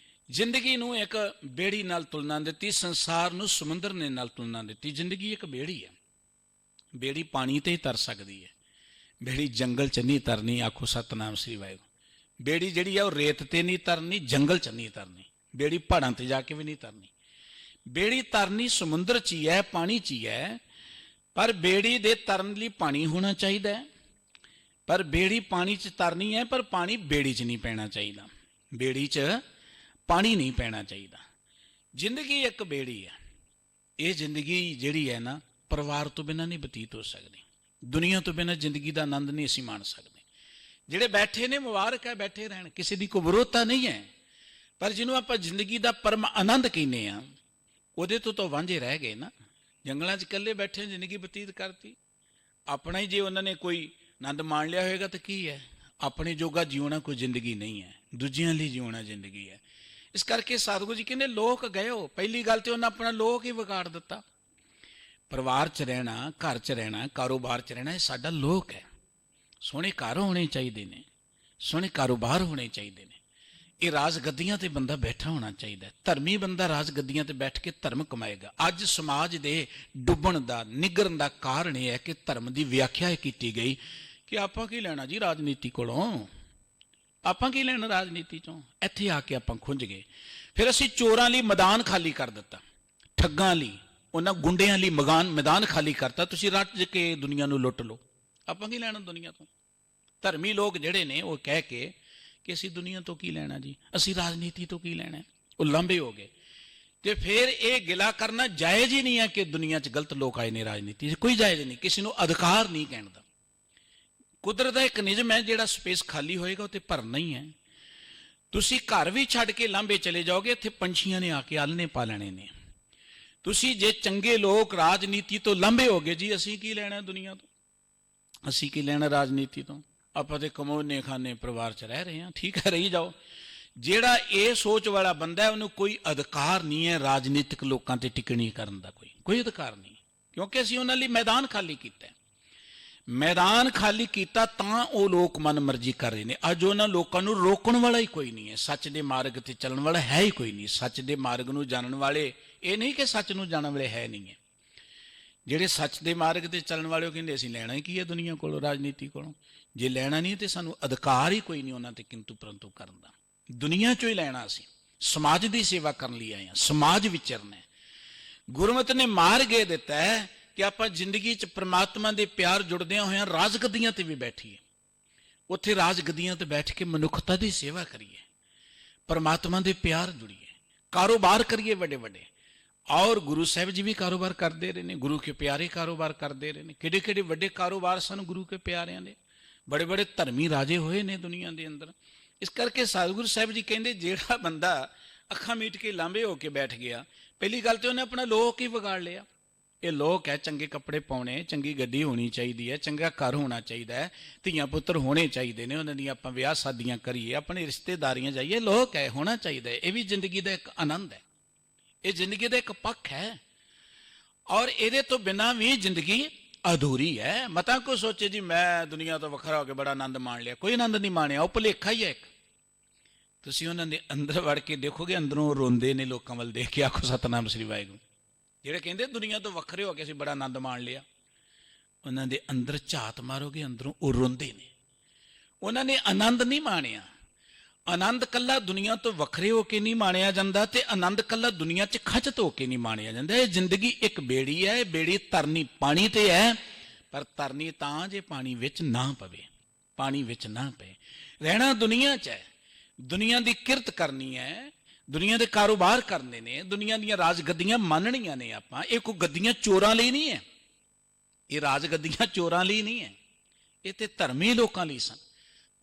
ਜ਼ਿੰਦਗੀ ਨੂੰ ਇੱਕ ਬੇੜੀ ਨਾਲ ਤੁਲਨਾ ਦਿੱਤੀ, ਸੰਸਾਰ ਨੂੰ ਸਮੁੰਦਰ ਨੇ ਨਾਲ ਤੁਲਨਾ ਦਿੱਤੀ। ਜ਼ਿੰਦਗੀ ਇੱਕ ਬੇੜੀ ਹੈ, ਬੇੜੀ ਪਾਣੀ ਤੇ ਹੀ ਤਰ ਸਕਦੀ ਹੈ, ਬੇੜੀ ਜੰਗਲ 'ਚ ਨਹੀਂ ਤਰਨੀ। ਆਖੋ ਸਤਨਾਮ ਸ੍ਰੀ ਵਾਹਿਗੁਰੂ। ਬੇੜੀ ਜਿਹੜੀ ਆ ਉਹ ਰੇਤ ਤੇ ਨਹੀਂ ਤਰਨੀ, ਜੰਗਲ 'ਚ ਨਹੀਂ ਤਰਨੀ, ਬੇੜੀ ਪਹਾੜਾਂ ਤੇ ਜਾ ਕੇ ਵੀ ਨਹੀਂ ਤਰਨੀ। ਬੇੜੀ ਤਰਨੀ ਸਮੁੰਦਰ 'ਚ ਹੀ ਹੈ, ਪਾਣੀ 'ਚ ਹੀ ਹੈ। ਪਰ ਬੇੜੀ ਦੇ ਤਰਨ ਲਈ ਪਾਣੀ ਹੋਣਾ ਚਾਹੀਦਾ ਹੈ। ਪਰ ਬੇੜੀ ਪਾਣੀ 'ਚ ਤਰਨੀ ਹੈ, ਪਰ ਪਾਣੀ ਬੇੜੀ 'ਚ ਨਹੀਂ ਪੈਣਾ ਚਾਹੀਦਾ, ਬੇੜੀ 'ਚ ਪਾਣੀ ਨਹੀਂ ਪੈਣਾ ਚਾਹੀਦਾ। ਜ਼ਿੰਦਗੀ ਇੱਕ ਬੇੜੀ ਹੈ। ਇਹ ਜ਼ਿੰਦਗੀ ਜਿਹੜੀ ਹੈ ਨਾ, ਪਰਿਵਾਰ ਤੋਂ ਬਿਨਾਂ ਨਹੀਂ ਬਤੀਤ ਹੋ ਸਕਦੀ। ਦੁਨੀਆ ਤੋਂ ਬਿਨਾਂ ਜ਼ਿੰਦਗੀ ਦਾ ਆਨੰਦ ਨਹੀਂ ਅਸੀਂ ਮਾਣ ਸਕਦੇ। ਜਿਹੜੇ ਬੈਠੇ ਨੇ ਮੁਬਾਰਕ ਹੈ, ਬੈਠੇ ਰਹਿਣ, ਕਿਸੇ ਦੀ ਕੋਈ ਵਿਰੋਧਤਾ ਨਹੀਂ ਹੈ। ਪਰ ਜਿਹਨੂੰ ਆਪਾਂ ਜ਼ਿੰਦਗੀ ਦਾ ਪਰਮ ਆਨੰਦ ਕਹਿੰਦੇ ਆ, ਉਹਦੇ ਤੋਂ ਤਾਂ ਵਾਂਝੇ ਰਹਿ ਗਏ ਨਾ। ਜੰਗਲਾਂ 'ਚ ਇਕੱਲੇ ਬੈਠੇ ਜ਼ਿੰਦਗੀ ਬਤੀਤ ਕਰਤੀ। ਆਪਣਾ ਹੀ ਜੇ ਉਹਨਾਂ ਨੇ ਕੋਈ ਆਨੰਦ ਮਾਣ ਲਿਆ ਹੋਏਗਾ ਤਾਂ ਕੀ ਹੈ? ਆਪਣੇ ਜੋਗਾ ਜਿਉਣਾ ਕੋਈ ਜ਼ਿੰਦਗੀ ਨਹੀਂ ਹੈ, ਦੂਜਿਆਂ ਲਈ ਜਿਉਣਾ ਜ਼ਿੰਦਗੀ ਹੈ। ਇਸ ਕਰਕੇ ਸਤਿਗੁਰੂ ਜੀ ਕਹਿੰਦੇ ਲੋਕ ਗਇਓ। ਪਹਿਲੀ ਗੱਲ ਤੇ ਉਹਨਾਂ ਆਪਣਾ ਲੋਕ ਹੀ ਵਿਗਾੜ ਦਿੱਤਾ। ਪਰਿਵਾਰ 'ਚ ਰਹਿਣਾ, ਘਰ 'ਚ ਰਹਿਣਾ, ਕਾਰੋਬਾਰ 'ਚ ਰਹਿਣਾ, ਇਹ ਸਾਡਾ ਲੋਕ ਹੈ। ਸੋਹਣੇ ਘਰ ਹੋਣੇ ਚਾਹੀਦੇ ਨੇ, ਸੋਹਣੇ ਕਾਰੋਬਾਰ ਹੋਣੇ ਚਾਹੀਦੇ ਨੇ। ਇਹ ਰਾਜ ਗੱਦੀਆਂ ਤੇ ਬੰਦਾ ਬੈਠਾ ਹੋਣਾ ਚਾਹੀਦਾ। ਧਰਮੀ ਬੰਦਾ ਰਾਜ ਗੱਦੀਆਂ ਤੇ ਬੈਠ ਕੇ ਧਰਮ ਕਮਾਏਗਾ। ਅੱਜ ਸਮਾਜ ਦੇ ਡੁੱਬਣ ਦਾ, ਨਿਗਰਨ ਦਾ ਕਾਰਨ ਇਹ ਹੈ ਕਿ ਧਰਮ ਦੀ ਵਿਆਖਿਆ ਇਹ ਕੀਤੀ ਗਈ ਕਿ ਆਪਾਂ ਕੀ ਲੈਣਾ ਜੀ ਰਾਜਨੀਤੀ ਕੋਲੋਂ, ਆਪਾਂ ਕੀ ਲੈਣਾ ਰਾਜਨੀਤੀ ਚੋਂ। ਇੱਥੇ ਆ ਕੇ ਆਪਾਂ ਖੁੰਝ ਗਏ। ਫਿਰ ਅਸੀਂ ਚੋਰਾਂ ਲਈ ਮੈਦਾਨ ਖਾਲੀ ਕਰ ਦਿੱਤਾ, ਠੱਗਾਂ ਲਈ, ਉਹਨਾਂ ਗੁੰਡਿਆਂ ਲਈ ਮੈਦਾਨ ਖਾਲੀ ਕਰਤਾ। ਤੁਸੀਂ ਰੱਜ ਕੇ ਦੁਨੀਆ ਨੂੰ ਲੁੱਟ ਲਓ, ਆਪਾਂ ਕੀ ਲੈਣਾ ਦੁਨੀਆ ਤੋਂ। ਧਰਮੀ ਲੋਕ ਜਿਹੜੇ ਨੇ ਉਹ ਕਹਿ ਕੇ ਕਿ ਅਸੀਂ ਦੁਨੀਆ ਤੋਂ ਕੀ ਲੈਣਾ ਜੀ, ਅਸੀਂ ਰਾਜਨੀਤੀ ਤੋਂ ਕੀ ਲੈਣਾ, ਉਹ ਲਾਂਭੇ ਹੋ ਗਏ। ਤੇ ਫਿਰ ਇਹ ਗਿਲਾ ਕਰਨਾ ਜਾਇਜ਼ ਹੀ ਨਹੀਂ ਹੈ ਕਿ ਦੁਨੀਆ 'ਚ ਗਲਤ ਲੋਕ ਆਏ ਨੇ ਰਾਜਨੀਤੀ 'ਚ, ਕੋਈ ਜਾਇਜ਼ ਨਹੀਂ। ਕਿਸੇ ਨੂੰ ਅਧਿਕਾਰ ਨਹੀਂ ਕਹਿਣ ਦਾ। ਕੁਦਰਤ ਦਾ ਇੱਕ ਨਿਯਮ ਹੈ, ਜਿਹੜਾ ਸਪੇਸ ਖਾਲੀ ਹੋਏਗਾ ਉਹ ਤੇ ਭਰਨਾ ਹੀ ਹੈ। ਤੁਸੀਂ ਘਰ ਵੀ ਛੱਡ ਕੇ ਲਾਂਭੇ ਚਲੇ ਜਾਓਗੇ, ਇੱਥੇ ਪੰਛੀਆਂ ਨੇ ਆ ਕੇ ਆਲਣੇ ਪਾ ਲੈਣੇ ਨੇ। ਤੁਸੀਂ ਜੇ ਚੰਗੇ ਲੋਕ ਰਾਜਨੀਤੀ ਤੋਂ ਲਾਂਭੇ ਹੋ ਗਏ ਜੀ, ਅਸੀਂ ਕੀ ਲੈਣਾ ਦੁਨੀਆ ਤੋਂ, ਅਸੀਂ ਕੀ ਲੈਣਾ ਰਾਜਨੀਤੀ ਤੋਂ, ਆਪਾਂ ਤੇ ਕਮਾਉਣੇ ਖਾਣੇ ਪਰਿਵਾਰ 'ਚ ਰਹਿ ਰਹੇ ਹਾਂ, ਠੀਕ ਹੈ ਰਹੀ ਜਾਓ। ਜਿਹੜਾ ਇਹ ਸੋਚ ਵਾਲਾ ਬੰਦਾ ਹੈ ਉਹਨੂੰ ਕੋਈ ਅਧਿਕਾਰ ਨਹੀਂ ਹੈ ਰਾਜਨੀਤਿਕ ਲੋਕਾਂ ਤੇ ਟਿੱਪਣੀ ਕਰਨ ਦਾ, ਕੋਈ ਅਧਿਕਾਰ ਨਹੀਂ, ਕਿਉਂਕਿ ਅਸੀਂ ਉਹਨਾਂ ਲਈ ਮੈਦਾਨ ਖਾਲੀ ਕੀਤਾ। ਮੈਦਾਨ ਖਾਲੀ ਕੀਤਾ ਤਾਂ ਉਹ ਲੋਕ ਮਨ ਮਰਜ਼ੀ ਕਰ ਰਹੇ ਨੇ। ਅੱਜ ਉਹਨਾਂ ਲੋਕਾਂ ਨੂੰ ਰੋਕਣ ਵਾਲਾ ਹੀ ਕੋਈ ਨਹੀਂ ਹੈ, ਸੱਚ ਦੇ ਮਾਰਗ ਤੇ ਚੱਲਣ ਵਾਲਾ ਹੈ ਹੀ ਕੋਈ ਨਹੀਂ। ਸੱਚ ਦੇ ਮਾਰਗ ਨੂੰ ਜਾਣਨ ਵਾਲੇ, ਇਹ ਨਹੀਂ ਕਿ ਸੱਚ ਨੂੰ ਜਾਣਨ ਵਾਲੇ ਹੈ ਨਹੀਂ ਹੈ। ਜਿਹੜੇ ਸੱਚ ਦੇ ਮਾਰਗ ਤੇ ਚੱਲਣ ਵਾਲੇ ਉਹ ਕਹਿੰਦੇ ਅਸੀਂ ਲੈਣਾ ਹੀ ਕੀ ਹੈ ਦੁਨੀਆ ਕੋਲੋਂ, ਰਾਜਨੀਤੀ ਕੋਲੋਂ। ਜੇ ਲੈਣਾ ਨਹੀਂ ਤੇ ਸਾਨੂੰ ਅਧਿਕਾਰ ਹੀ ਕੋਈ ਨਹੀਂ ਉਹਨਾਂ ਤੇ ਕਿੰਤੂ ਪਰੰਤੂ ਕਰਨ ਦਾ। ਦੁਨੀਆ 'ਚੋਂ ਹੀ ਲੈਣਾ। ਅਸੀਂ ਸਮਾਜ ਦੀ ਸੇਵਾ ਕਰਨ ਲਈ ਆਏ ਹਾਂ, ਸਮਾਜ ਵਿਚਰਨਾ। ਗੁਰਮਤਿ ਨੇ ਮਾਰਗ ਇਹ ਦਿੱਤਾ ਹੈ ਕਿ ਆਪਾਂ ਜ਼ਿੰਦਗੀ 'ਚ ਪ੍ਰਮਾਤਮਾ ਦੇ ਪਿਆਰ ਜੁੜਦਿਆਂ ਹੋਇਆਂ ਰਾਜਗੱਦੀਆਂ ਤੇ ਵੀ ਬੈਠੀਏ, ਉੱਥੇ ਰਾਜਗੱਦੀਆਂ ਤੇ ਬੈਠ ਕੇ ਮਨੁੱਖਤਾ ਦੀ ਸੇਵਾ ਕਰੀਏ, ਪ੍ਰਮਾਤਮਾ ਦੇ ਪਿਆਰ ਜੁੜੀਏ, ਕਾਰੋਬਾਰ ਕਰੀਏ ਵੱਡੇ ਵੱਡੇ। ਔਰ ਗੁਰੂ ਸਾਹਿਬ ਜੀ ਵੀ ਕਾਰੋਬਾਰ ਕਰਦੇ ਰਹੇ ਨੇ, ਗੁਰੂ ਕੇ ਪਿਆਰੇ ਕਾਰੋਬਾਰ ਕਰਦੇ ਰਹੇ ਨੇ। ਕਿਹੜੇ ਕਿਹੜੇ ਵੱਡੇ ਕਾਰੋਬਾਰ ਸਨ ਗੁਰੂ ਕੇ ਪਿਆਰਿਆਂ ਦੇ, ਬੜੇ ਬੜੇ ਧਰਮੀ ਰਾਜੇ ਹੋਏ ਨੇ ਦੁਨੀਆ ਦੇ ਅੰਦਰ। ਇਸ ਕਰਕੇ ਸਤਿਗੁਰੂ ਸਾਹਿਬ ਜੀ ਕਹਿੰਦੇ ਜਿਹੜਾ ਬੰਦਾ ਅੱਖਾਂ ਮੀਟ ਕੇ ਲਾਂਭੇ ਹੋ ਕੇ ਬੈਠ ਗਿਆ, ਪਹਿਲੀ ਗੱਲ ਤੇ ਉਹਨੇ ਆਪਣਾ ਲੋਕ ਹੀ ਵਿਗਾੜ ਲਿਆ। ਇਹ ਲੋਕ ਹੈ ਚੰਗੇ ਕੱਪੜੇ ਪਾਉਣੇ, ਚੰਗੀ ਗੱਡੀ ਹੋਣੀ ਚਾਹੀਦੀ ਹੈ, ਚੰਗਾ ਘਰ ਹੋਣਾ ਚਾਹੀਦਾ ਹੈ, ਧੀਆਂ ਪੁੱਤਰ ਹੋਣੇ ਚਾਹੀਦੇ ਨੇ, ਉਹਨਾਂ ਦੀਆਂ ਆਪਾਂ ਵਿਆਹ ਸ਼ਾਦੀਆਂ ਕਰੀਏ, ਆਪਣੇ ਰਿਸ਼ਤੇਦਾਰੀਆਂ ਜਾਈਏ, ਲੋਕ ਹੈ ਹੋਣਾ ਚਾਹੀਦਾ ਹੈ। ਇਹ ਵੀ ਜ਼ਿੰਦਗੀ ਦਾ ਇੱਕ ਆਨੰਦ ਹੈ, ਇਹ ਜ਼ਿੰਦਗੀ ਦਾ ਇੱਕ ਪੱਖ ਹੈ। ਔਰ ਇਹਦੇ ਤੋਂ ਬਿਨਾਂ ਵੀ ਜ਼ਿੰਦਗੀ ਅਧੂਰੀ ਹੈ। ਮਤਾਂ ਕੋ ਸੋਚੇ ਜੀ ਮੈਂ ਦੁਨੀਆ ਤੋਂ ਵੱਖਰਾ ਹੋ ਕੇ ਬੜਾ ਆਨੰਦ ਮਾਣ ਲਿਆ, ਕੋਈ ਆਨੰਦ ਨਹੀਂ ਮਾਣਿਆ, ਉਹ ਭੁਲੇਖਾ ਹੀ ਹੈ ਇੱਕ। ਤੁਸੀਂ ਉਹਨਾਂ ਦੇ ਅੰਦਰ ਵੜ ਕੇ ਦੇਖੋਗੇ, ਅੰਦਰੋਂ ਰੋਂਦੇ ਨੇ ਲੋਕਾਂ ਵੱਲ ਦੇਖ ਕੇ। ਆਖੋ ਸਤਨਾਮ ਸ੍ਰੀ ਵਾਹਿਗੁਰੂ। ਜਿਹੜੇ ਕਹਿੰਦੇ ਦੁਨੀਆ ਤੋਂ ਵੱਖਰੇ ਹੋ ਕੇ ਅਸੀਂ ਬੜਾ ਆਨੰਦ ਮਾਣ ਲਿਆ, ਉਹਨਾਂ ਦੇ ਅੰਦਰ ਝਾਤ ਮਾਰੋਗੇ, ਅੰਦਰੋਂ ਉਹ ਰੋਂਦੇ ਨੇ। ਉਹਨਾਂ ਨੇ ਆਨੰਦ ਨਹੀਂ ਮਾਣਿਆ। ਆਨੰਦ ਕੱਲਾ ਦੁਨੀਆ ਤੋਂ ਵੱਖਰੇ ਹੋ ਕੇ ਨਹੀਂ ਮਾਣਿਆ ਜਾਂਦਾ, ਤੇ ਆਨੰਦ ਕੱਲਾ ਦੁਨੀਆ 'ਚ ਖਚਤ ਹੋ ਕੇ ਨਹੀਂ ਮਾਣਿਆ ਜਾਂਦਾ। ਇਹ ਜ਼ਿੰਦਗੀ ਇੱਕ ਬੇੜੀ ਹੈ, ਇਹ ਬੇੜੀ ਤਰਨੀ ਪਾਣੀ ਤੇ ਹੈ, ਪਰ ਤਰਨੀ ਤਾਂ ਜੇ ਪਾਣੀ ਵਿੱਚ ਨਾ ਪਵੇ, ਪਾਣੀ ਵਿੱਚ ਨਾ ਪਏ। ਰਹਿਣਾ ਦੁਨੀਆ 'ਚ ਹੈ, ਦੁਨੀਆ ਦੀ ਕਿਰਤ ਕਰਨੀ ਹੈ, ਦੁਨੀਆ ਦੇ ਕਾਰੋਬਾਰ ਕਰਨੇ ਨੇ, ਦੁਨੀਆ ਦੀਆਂ ਰਾਜ ਗੱਦੀਆਂ ਮੰਨਣੀਆਂ ਨੇ ਆਪਾਂ। ਇਹ ਕੋਈ ਗੱਦੀਆਂ ਚੋਰਾਂ ਲਈ ਨਹੀਂ ਹੈ, ਇਹ ਰਾਜ ਗੱਦੀਆਂ ਚੋਰਾਂ ਲਈ ਨਹੀਂ ਹੈ, ਇਹ ਤੇ ਧਰਮੀ ਲੋਕਾਂ ਲਈ ਸਨ।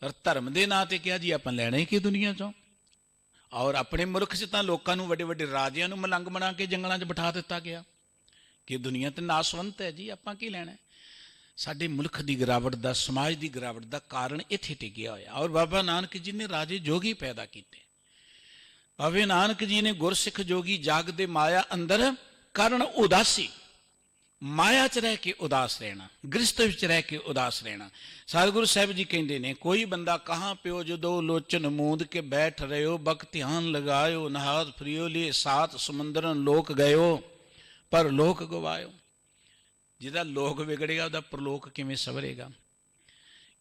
ਪਰ ਧਰਮ ਦੇ ਨਾਂ ਤੇ ਕਿਹਾ ਜੀ ਆਪਾਂ ਲੈਣਾ ਹੀ ਕੀ ਦੁਨੀਆ 'ਚੋਂ। ਔਰ ਆਪਣੇ ਮੁਲਕ 'ਚ ਤਾਂ ਲੋਕਾਂ ਨੂੰ, ਵੱਡੇ ਵੱਡੇ ਰਾਜਿਆਂ ਨੂੰ ਮਲੰਗ ਬਣਾ ਕੇ ਜੰਗਲਾਂ 'ਚ ਬਿਠਾ ਦਿੱਤਾ ਗਿਆ ਕਿ ਦੁਨੀਆ ਤੇ ਨਾਸਵੰਤ ਹੈ ਜੀ, ਆਪਾਂ ਕੀ ਲੈਣਾ। ਸਾਡੇ ਮੁਲਕ ਦੀ ਗਿਰਾਵਟ ਦਾ, ਸਮਾਜ ਦੀ ਗਿਰਾਵਟ ਦਾ ਕਾਰਨ ਇੱਥੇ ਟਿਕਿਆ ਹੋਇਆ। ਔਰ ਬਾਬਾ ਨਾਨਕ ਜੀ ਨੇ ਰਾਜੇ ਜੋਗੀ ਪੈਦਾ ਕੀਤੇ। ਬਾਬੇ ਨਾਨਕ ਜੀ ਨੇ ਗੁਰਸਿੱਖ ਜੋਗੀ ਜਾਗਦੇ ਮਾਇਆ ਅੰਦਰ ਕਾਰਨ ਉਦਾਸੀ, ਮਾਇਆ 'ਚ ਰਹਿ ਕੇ ਉਦਾਸ ਰਹਿਣਾ, ਗ੍ਰਸਤ ਵਿੱਚ ਰਹਿ ਕੇ ਉਦਾਸ ਰਹਿਣਾ। ਸਤਿਗੁਰੂ ਸਾਹਿਬ ਜੀ ਕਹਿੰਦੇ ਨੇ, ਕੋਈ ਬੰਦਾ ਕਹਾਂ ਪਿਓ ਜਦੋਂ ਲੋਚਨ ਮੂੰਦ ਕੇ ਬੈਠ ਰਿਓ, ਬਕ ਧਿਆਨ ਲਗਾਇਓ, ਨਹਾਤ ਫਰਿਓ ਲਈ ਸਾਤ ਸਮੁੰਦਰਨ ਲੋਕ ਗਇਓ, ਪਰ ਲੋਕ ਗਵਾਇਓ। ਜਿਹਦਾ ਲੋਕ ਵਿਗੜੇਗਾ ਉਹਦਾ ਪ੍ਰਲੋਕ ਕਿਵੇਂ ਸਵਰੇਗਾ।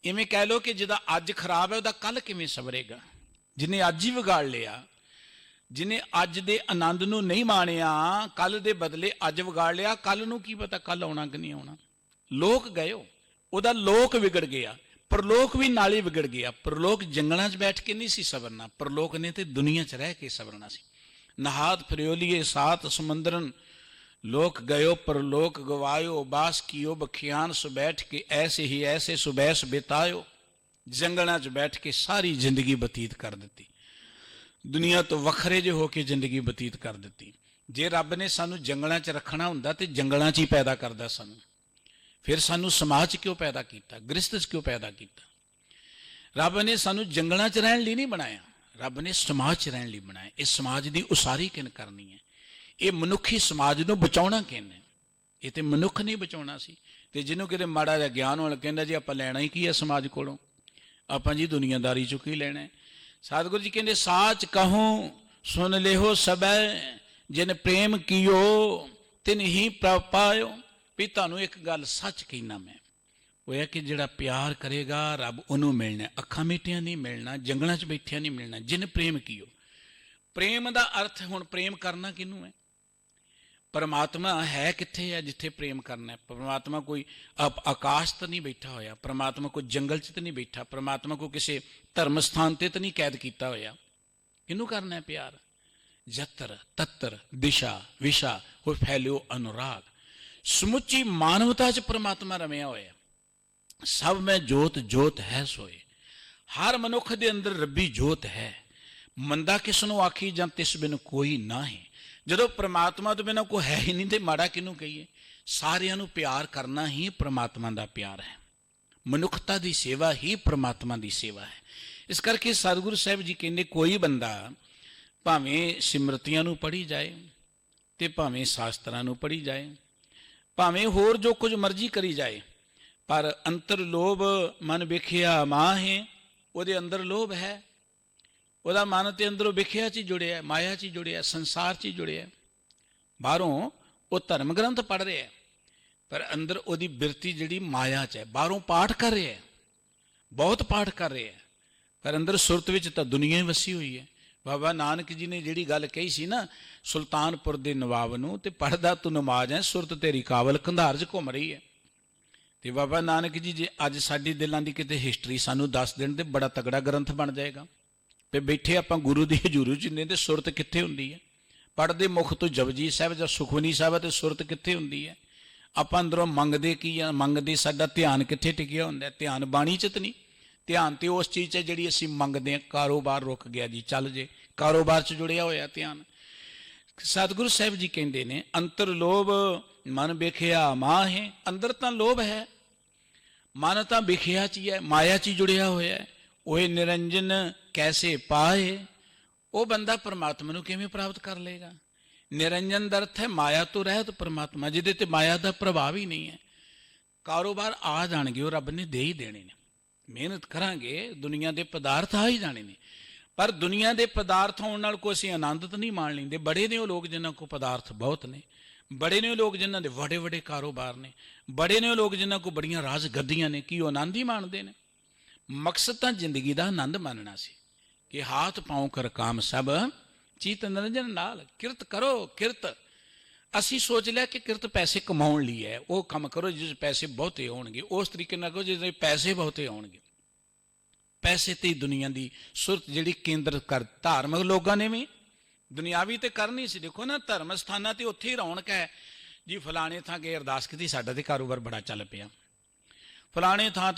ਇਵੇਂ ਕਹਿ ਲਓ ਕਿ ਜਿਹਦਾ ਅੱਜ ਖਰਾਬ ਹੈ ਉਹਦਾ ਕੱਲ ਕਿਵੇਂ ਸਵਰੇਗਾ। ਜਿਹਨੇ ਅੱਜ ਹੀ ਵਿਗਾੜ ਲਿਆ, ਜਿਹਨੇ ਅੱਜ ਦੇ ਆਨੰਦ ਨੂੰ ਨਹੀਂ ਮਾਣਿਆ, ਕੱਲ ਦੇ ਬਦਲੇ ਅੱਜ ਵਿਗਾੜ ਲਿਆ, ਕੱਲ ਨੂੰ ਕੀ ਪਤਾ ਕੱਲ ਆਉਣਾ ਕਿ ਨਹੀਂ ਆਉਣਾ। ਲੋਕ ਗਇਓ, ਉਹਦਾ ਲੋਕ ਵਿਗੜ ਗਿਆ, ਪ੍ਰਲੋਕ ਵੀ ਨਾਲ ਹੀ ਵਿਗੜ ਗਿਆ। ਪ੍ਰਲੋਕ ਜੰਗਲਾਂ 'ਚ ਬੈਠ ਕੇ ਨਹੀਂ ਸੀ ਸਵਰਨਾ, ਪ੍ਰਲੋਕ ਨੇ ਤੇ ਦੁਨੀਆ 'ਚ ਰਹਿ ਕੇ ਸਵਰਨਾ ਸੀ। ਨਹਾਤ ਫਰਿਓਲੀਏ ਸਾਤ ਸਮੁੰਦਰਨ ਲੋਕ ਗਇਓ, ਪ੍ਰਲੋਕ ਗਵਾਇਓ, ਬਾਸ ਕੀਓ ਬਖਿਆਨ ਸੁ ਬੈਠ ਕੇ, ਐਸੇ ਹੀ ਐਸੇ ਸੁਬੈਸ ਬਿਤਾਇਓ। ਜੰਗਲਾਂ 'ਚ ਬੈਠ ਕੇ ਸਾਰੀ ਜ਼ਿੰਦਗੀ ਬਤੀਤ ਕਰ ਦਿੱਤੀ, ਦੁਨੀਆ ਤੋਂ ਵੱਖਰੇ ਜਿਹੇ ਹੋ ਕੇ ਜ਼ਿੰਦਗੀ ਬਤੀਤ ਕਰ ਦਿੱਤੀ। ਜੇ ਰੱਬ ਨੇ ਸਾਨੂੰ ਜੰਗਲਾਂ 'ਚ ਰੱਖਣਾ ਹੁੰਦਾ ਤੇ ਜੰਗਲਾਂ 'ਚ ਹੀ ਪੈਦਾ ਕਰਦਾ ਸਾਨੂੰ। ਫਿਰ ਸਾਨੂੰ ਸਮਾਜ 'ਚ ਕਿਉਂ ਪੈਦਾ ਕੀਤਾ, ਗ੍ਰਸਤ 'ਚ ਕਿਉਂ ਪੈਦਾ ਕੀਤਾ। ਰੱਬ ਨੇ ਸਾਨੂੰ ਜੰਗਲਾਂ 'ਚ ਰਹਿਣ ਲਈ ਨਹੀਂ ਬਣਾਇਆ, ਰੱਬ ਨੇ ਸਮਾਜ 'ਚ ਰਹਿਣ ਲਈ ਬਣਾਇਆ। ਇਸ ਸਮਾਜ ਦੀ ਉਸਾਰੀ ਕਿਨ ਕਰਨੀ ਹੈ, ਇਹ ਮਨੁੱਖੀ ਸਮਾਜ ਨੂੰ ਬਚਾਉਣਾ ਕਿਨ ਹੈ। ਇਹ ਤੇ ਮਨੁੱਖ ਨਹੀਂ ਬਚਾਉਣਾ ਸੀ। ਤੇ ਜਿਹਨੂੰ ਕਿਤੇ ਮਾੜਾ ਜਿਹਾ ਗਿਆਨ ਹੋਣ ਕਹਿੰਦਾ ਜੀ ਆਪਾਂ ਲੈਣਾ ਹੀ ਕੀ ਹੈ ਸਮਾਜ ਕੋਲੋਂ, ਆਪਾਂ ਜੀ ਦੁਨੀਆਦਾਰੀ 'ਚੋਂ ਕੀ ਲੈਣਾ। ਸਤਿਗੁਰੂ ਜੀ ਕਹਿੰਦੇ, ਸਾਚ ਕਹੂੰ ਸੁਣ ਲਿਓ ਸਬੈ, ਜਿਨ ਪ੍ਰੇਮ ਕੀਓ ਤਿਨ ਹੀ ਪ੍ਰਭ ਪਾਇਓ। ਵੀ ਤੁਹਾਨੂੰ ਇੱਕ ਗੱਲ ਸੱਚ ਕਹਿਣਾ ਮੈਂ, ਉਹ ਹੈ ਕਿ ਜਿਹੜਾ ਪਿਆਰ ਕਰੇਗਾ ਰੱਬ ਉਹਨੂੰ ਮਿਲਣਾ, ਅੱਖਾਂ ਮੀਟੀਆਂ ਨਹੀਂ ਮਿਲਣਾ, ਜੰਗਲਾਂ 'ਚ ਬੈਠਿਆਂ ਨਹੀਂ ਮਿਲਣਾ। ਜਿਨ ਪ੍ਰੇਮ ਕੀਓ, ਪ੍ਰੇਮ ਦਾ ਅਰਥ ਹੁਣ ਪ੍ਰੇਮ ਕਰਨਾ ਕਿਹਨੂੰ ਹੈ। ਪਰਮਾਤਮਾ ਹੈ ਕਿੱਥੇ ਹੈ ਜਿੱਥੇ ਪ੍ਰੇਮ ਕਰਨਾ ਹੈ। ਪਰਮਾਤਮਾ ਕੋਈ ਆਕਾਸ਼ ਤਾਂ ਨਹੀਂ ਬੈਠਾ ਹੋਇਆ, ਪਰਮਾਤਮਾ ਕੋਈ ਜੰਗਲ 'ਚ ਤਾਂ ਨਹੀਂ ਬੈਠਾ, ਪਰਮਾਤਮਾ ਕੋਈ ਕਿਸੇ ਧਰਮ ਸਥਾਨ ਤੇ ਤਾਂ ਨਹੀਂ ਕੈਦ ਕੀਤਾ ਹੋਇਆ। ਕਿਹਨੂੰ ਕਰਨਾ ਹੈ ਪਿਆਰ। ਜਤਰ ਤਤਰ ਦਿਸ਼ਾ ਵਿਸ਼ਾ ਹੋ ਫੈਲਿਓ ਅਨੁਰਾਗ। ਸਮੁੱਚੀ ਮਾਨਵਤਾ 'ਚ ਪਰਮਾਤਮਾ ਰਮਿਆ ਹੋਇਆ। ਸਭ ਮੈਂ ਜੋਤ ਜੋਤ ਹੈ ਸੋਏ। ਹਰ ਮਨੁੱਖ ਦੇ ਅੰਦਰ ਰੱਬੀ ਜੋਤ ਹੈ। ਮੰਦਾ ਕਿਸ ਨੂੰ ਆਖੀ ਜਾਂ ਤਿਸ ਬਿਨ ਕੋਈ ਨਾ ਹੈ। ਜਦੋਂ ਪ੍ਰਮਾਤਮਾ ਤੋਂ ਬਿਨਾਂ ਕੋਈ ਹੈ ਹੀ ਨਹੀਂ ਤੇ ਮਾੜਾ ਕਿਹਨੂੰ ਕਹੀਏ। ਸਾਰਿਆਂ ਨੂੰ ਪਿਆਰ ਕਰਨਾ ਹੀ ਪ੍ਰਮਾਤਮਾ ਦਾ ਪਿਆਰ ਹੈ। ਮਨੁੱਖਤਾ ਦੀ ਸੇਵਾ ਹੀ ਪ੍ਰਮਾਤਮਾ ਦੀ ਸੇਵਾ ਹੈ। ਇਸ ਕਰਕੇ ਸਤਿਗੁਰੂ ਸਾਹਿਬ ਜੀ ਕਹਿੰਦੇ, ਕੋਈ ਬੰਦਾ ਭਾਵੇਂ ਸਿਮਰਤੀਆਂ ਨੂੰ ਪੜ੍ਹੀ ਜਾਏ ਤੇ ਭਾਵੇਂ ਸ਼ਾਸਤਰਾਂ ਨੂੰ ਪੜ੍ਹੀ ਜਾਏ, ਭਾਵੇਂ ਹੋਰ ਜੋ ਕੁਝ ਮਰਜ਼ੀ ਕਰੀ ਜਾਏ, ਪਰ ਅੰਤਰ ਲੋਭ ਮਨ ਵਿਖਿਆ ਮਾਹੇ। ਉਹਦੇ ਅੰਦਰ ਲੋਭ ਹੈ, ਉਹਦਾ ਮਨ ਤੇ ਅੰਦਰੋਂ ਵਿਖਿਆ 'ਚ ਹੀ ਜੁੜਿਆ, ਮਾਇਆ 'ਚ ਹੀ ਜੁੜਿਆ, ਸੰਸਾਰ 'ਚ ਹੀ ਜੁੜਿਆ। ਬਾਹਰੋਂ ਉਹ ਧਰਮ ਗ੍ਰੰਥ ਪੜ੍ਹ ਰਿਹਾ ਪਰ ਅੰਦਰ ਉਹਦੀ ਬਿਰਤੀ ਜਿਹੜੀ ਮਾਇਆ 'ਚ ਹੈ। ਬਾਹਰੋਂ ਪਾਠ ਕਰ ਰਿਹਾ, ਬਹੁਤ ਪਾਠ ਕਰ ਰਿਹਾ, ਪਰ ਅੰਦਰ ਸੁਰਤ ਵਿੱਚ ਤਾਂ ਦੁਨੀਆ ਹੀ ਵਸੀ ਹੋਈ ਹੈ। ਬਾਬਾ ਨਾਨਕ ਜੀ ਨੇ ਜਿਹੜੀ ਗੱਲ ਕਹੀ ਸੀ ਨਾ, ਸੁਲਤਾਨਪੁਰ ਦੇ ਨਵਾਬ ਨੂੰ, ਤੇ ਪੜ੍ਹਦਾ ਤੂੰ ਨਮਾਜ਼ ਹੈ, ਸੁਰਤ ਤੇਰੀ ਕਾਬਲ ਕੰਧਾਰ 'ਚ ਘੁੰਮ ਰਹੀ ਹੈ। ਤੇ ਬਾਬਾ ਨਾਨਕ ਜੀ ਜੇ ਅੱਜ ਸਾਡੀ ਦਿਲਾਂ ਦੀ ਕਿਤੇ ਹਿਸਟਰੀ ਸਾਨੂੰ ਦੱਸ ਦੇਣ ਤੇ ਬੜਾ ਤਗੜਾ ਗ੍ਰੰਥ ਬਣ ਜਾਏਗਾ। ਤੇ ਬੈਠੇ ਆਪਾਂ ਗੁਰੂ ਦੀ ਹਜ਼ੂਰੀ 'ਚ ਨੇ ਤੇ ਸੁਰਤ ਕਿੱਥੇ ਹੁੰਦੀ ਹੈ। ਪੜ੍ਹਦੇ ਮੁਖ ਤੋਂ ਜਪਜੀ ਸਾਹਿਬ ਜਾਂ ਸੁਖਮਨੀ ਸਾਹਿਬ ਤੇ ਸੁਰਤ ਕਿੱਥੇ ਹੁੰਦੀ ਹੈ। ਆਪਾਂ ਅੰਦਰੋਂ ਮੰਗਦੇ ਕੀ ਆ, ਮੰਗਦੇ ਸਾਡਾ ਧਿਆਨ ਕਿੱਥੇ ਟਿਕਿਆ ਹੁੰਦਾ। ਧਿਆਨ ਬਾਣੀ 'ਚ ਤਾਂ ਨਹੀਂ, ਧਿਆਨ ਤੇ ਉਸ ਚੀਜ਼ 'ਚ ਜਿਹੜੀ ਅਸੀਂ ਮੰਗਦੇ ਹਾਂ। ਕਾਰੋਬਾਰ ਰੁਕ ਗਿਆ ਜੀ, ਚੱਲ ਜੇ ਕਾਰੋਬਾਰ 'ਚ ਜੁੜਿਆ ਹੋਇਆ ਧਿਆਨ। ਸਤਿਗੁਰੂ ਸਾਹਿਬ ਜੀ ਕਹਿੰਦੇ ਨੇ, ਅੰਤਰ ਲੋਭ ਮਨ ਵਿਖਿਆ ਮਾਹੇ। ਅੰਦਰ ਤਾਂ ਲੋਭ ਹੈ, ਮਨ ਤਾਂ ਵਿਖਿਆ 'ਚ ਹੀ ਹੈ, ਮਾਇਆ 'ਚ ਹੀ ਜੁੜਿਆ ਹੋਇਆ ਹੈ। ਉਹ ਨਿਰੰਜਨ ਕੈਸੇ ਪਾਏ। ਉਹ ਬੰਦਾ ਪਰਮਾਤਮਾ ਨੂੰ ਕਿਵੇਂ ਪ੍ਰਾਪਤ ਕਰ ਲਏਗਾ। ਨਿਰੰਜਨ ਦਾ ਅਰਥ ਹੈ ਮਾਇਆ ਤੋਂ ਰਹਿਤ ਪਰਮਾਤਮਾ, ਜਿਹਦੇ ਤੇ ਮਾਇਆ ਦਾ ਪ੍ਰਭਾਵ ਹੀ ਨਹੀਂ ਹੈ। ਕਾਰੋਬਾਰ ਆ ਜਾਣਗੇ, ਉਹ ਰੱਬ ਨੇ ਦੇ ਹੀ ਦੇਣੇ ਨੇ। ਮਿਹਨਤ ਕਰਾਂਗੇ, ਦੁਨੀਆ ਦੇ ਪਦਾਰਥ ਆ ਹੀ ਜਾਣੇ ਨੇ। ਪਰ ਦੁਨੀਆ ਦੇ ਪਦਾਰਥ ਹੋਣ ਨਾਲ ਕੋਈ ਅਸੀਂ ਆਨੰਦ ਤਾਂ ਨਹੀਂ ਮਾਣ ਲੈਂਦੇ। ਬੜੇ ਨੇ ਉਹ ਲੋਕ ਜਿਨ੍ਹਾਂ ਕੋਲ ਪਦਾਰਥ ਬਹੁਤ ਨੇ, ਬੜੇ ਨੇ ਉਹ ਲੋਕ ਜਿਨ੍ਹਾਂ ਦੇ ਵੱਡੇ ਵੱਡੇ ਕਾਰੋਬਾਰ ਨੇ, ਬੜੇ ਨੇ ਉਹ ਲੋਕ ਜਿਨ੍ਹਾਂ ਕੋਲ ਬੜੀਆਂ ਰਾਜ ਗੱਦੀਆਂ ਨੇ। ਕੀ ਉਹ ਆਨੰਦ ਹੀ ਮਾਣਦੇ ਨੇ? ਮਕਸਦ ਤਾਂ ਜ਼ਿੰਦਗੀ ਦਾ ਆਨੰਦ ਮਾਣਨਾ ਸੀ ਕਿ ਹਾਥ ਪਾਉ ਕਰ ਕਾਮ ਸਭ ਚੀਤ ਨਿਰੰਜਨ ਨਾਲ। ਕਿਰਤ ਕਰੋ, ਕਿਰਤ। ਅਸੀਂ ਸੋਚ ਲਿਆ ਕਿ ਕਿਰਤ ਪੈਸੇ ਕਮਾਉਣ ਲਈ ਹੈ। ਉਹ ਕੰਮ ਕਰੋ ਜਿਸ ਪੈਸੇ ਬਹੁਤੇ ਹੋਣਗੇ, ਉਸ ਤਰੀਕੇ ਨਾਲ ਕਰੋ ਜਿਹਦੇ ਪੈਸੇ ਬਹੁਤੇ ਹੋਣਗੇ। ਪੈਸੇ ਤੇ ਹੀ ਦੁਨੀਆ ਦੀ ਸੁਰਤ ਜਿਹੜੀ ਕੇਂਦਰ ਕਰ, ਧਾਰਮਿਕ ਲੋਕਾਂ ਨੇ ਵੀ ਦੁਨਿਆਵੀ ਤੇ ਕਰਨੀ ਸੀ। ਦੇਖੋ ਨਾ, ਧਰਮ ਸਥਾਨਾਂ ਤੇ ਉੱਥੇ ਹੀ ਰੌਣਕ ਹੈ ਜੀ। ਫਲਾਣੇ ਥਾਂ ਕੇ ਅਰਦਾਸ ਕੀਤੀ, ਸਾਡਾ ਤੇ ਕਾਰੋਬਾਰ ਬੜਾ ਚੱਲ ਪਿਆ। ਫਲਾਣੇ ਥਾਂ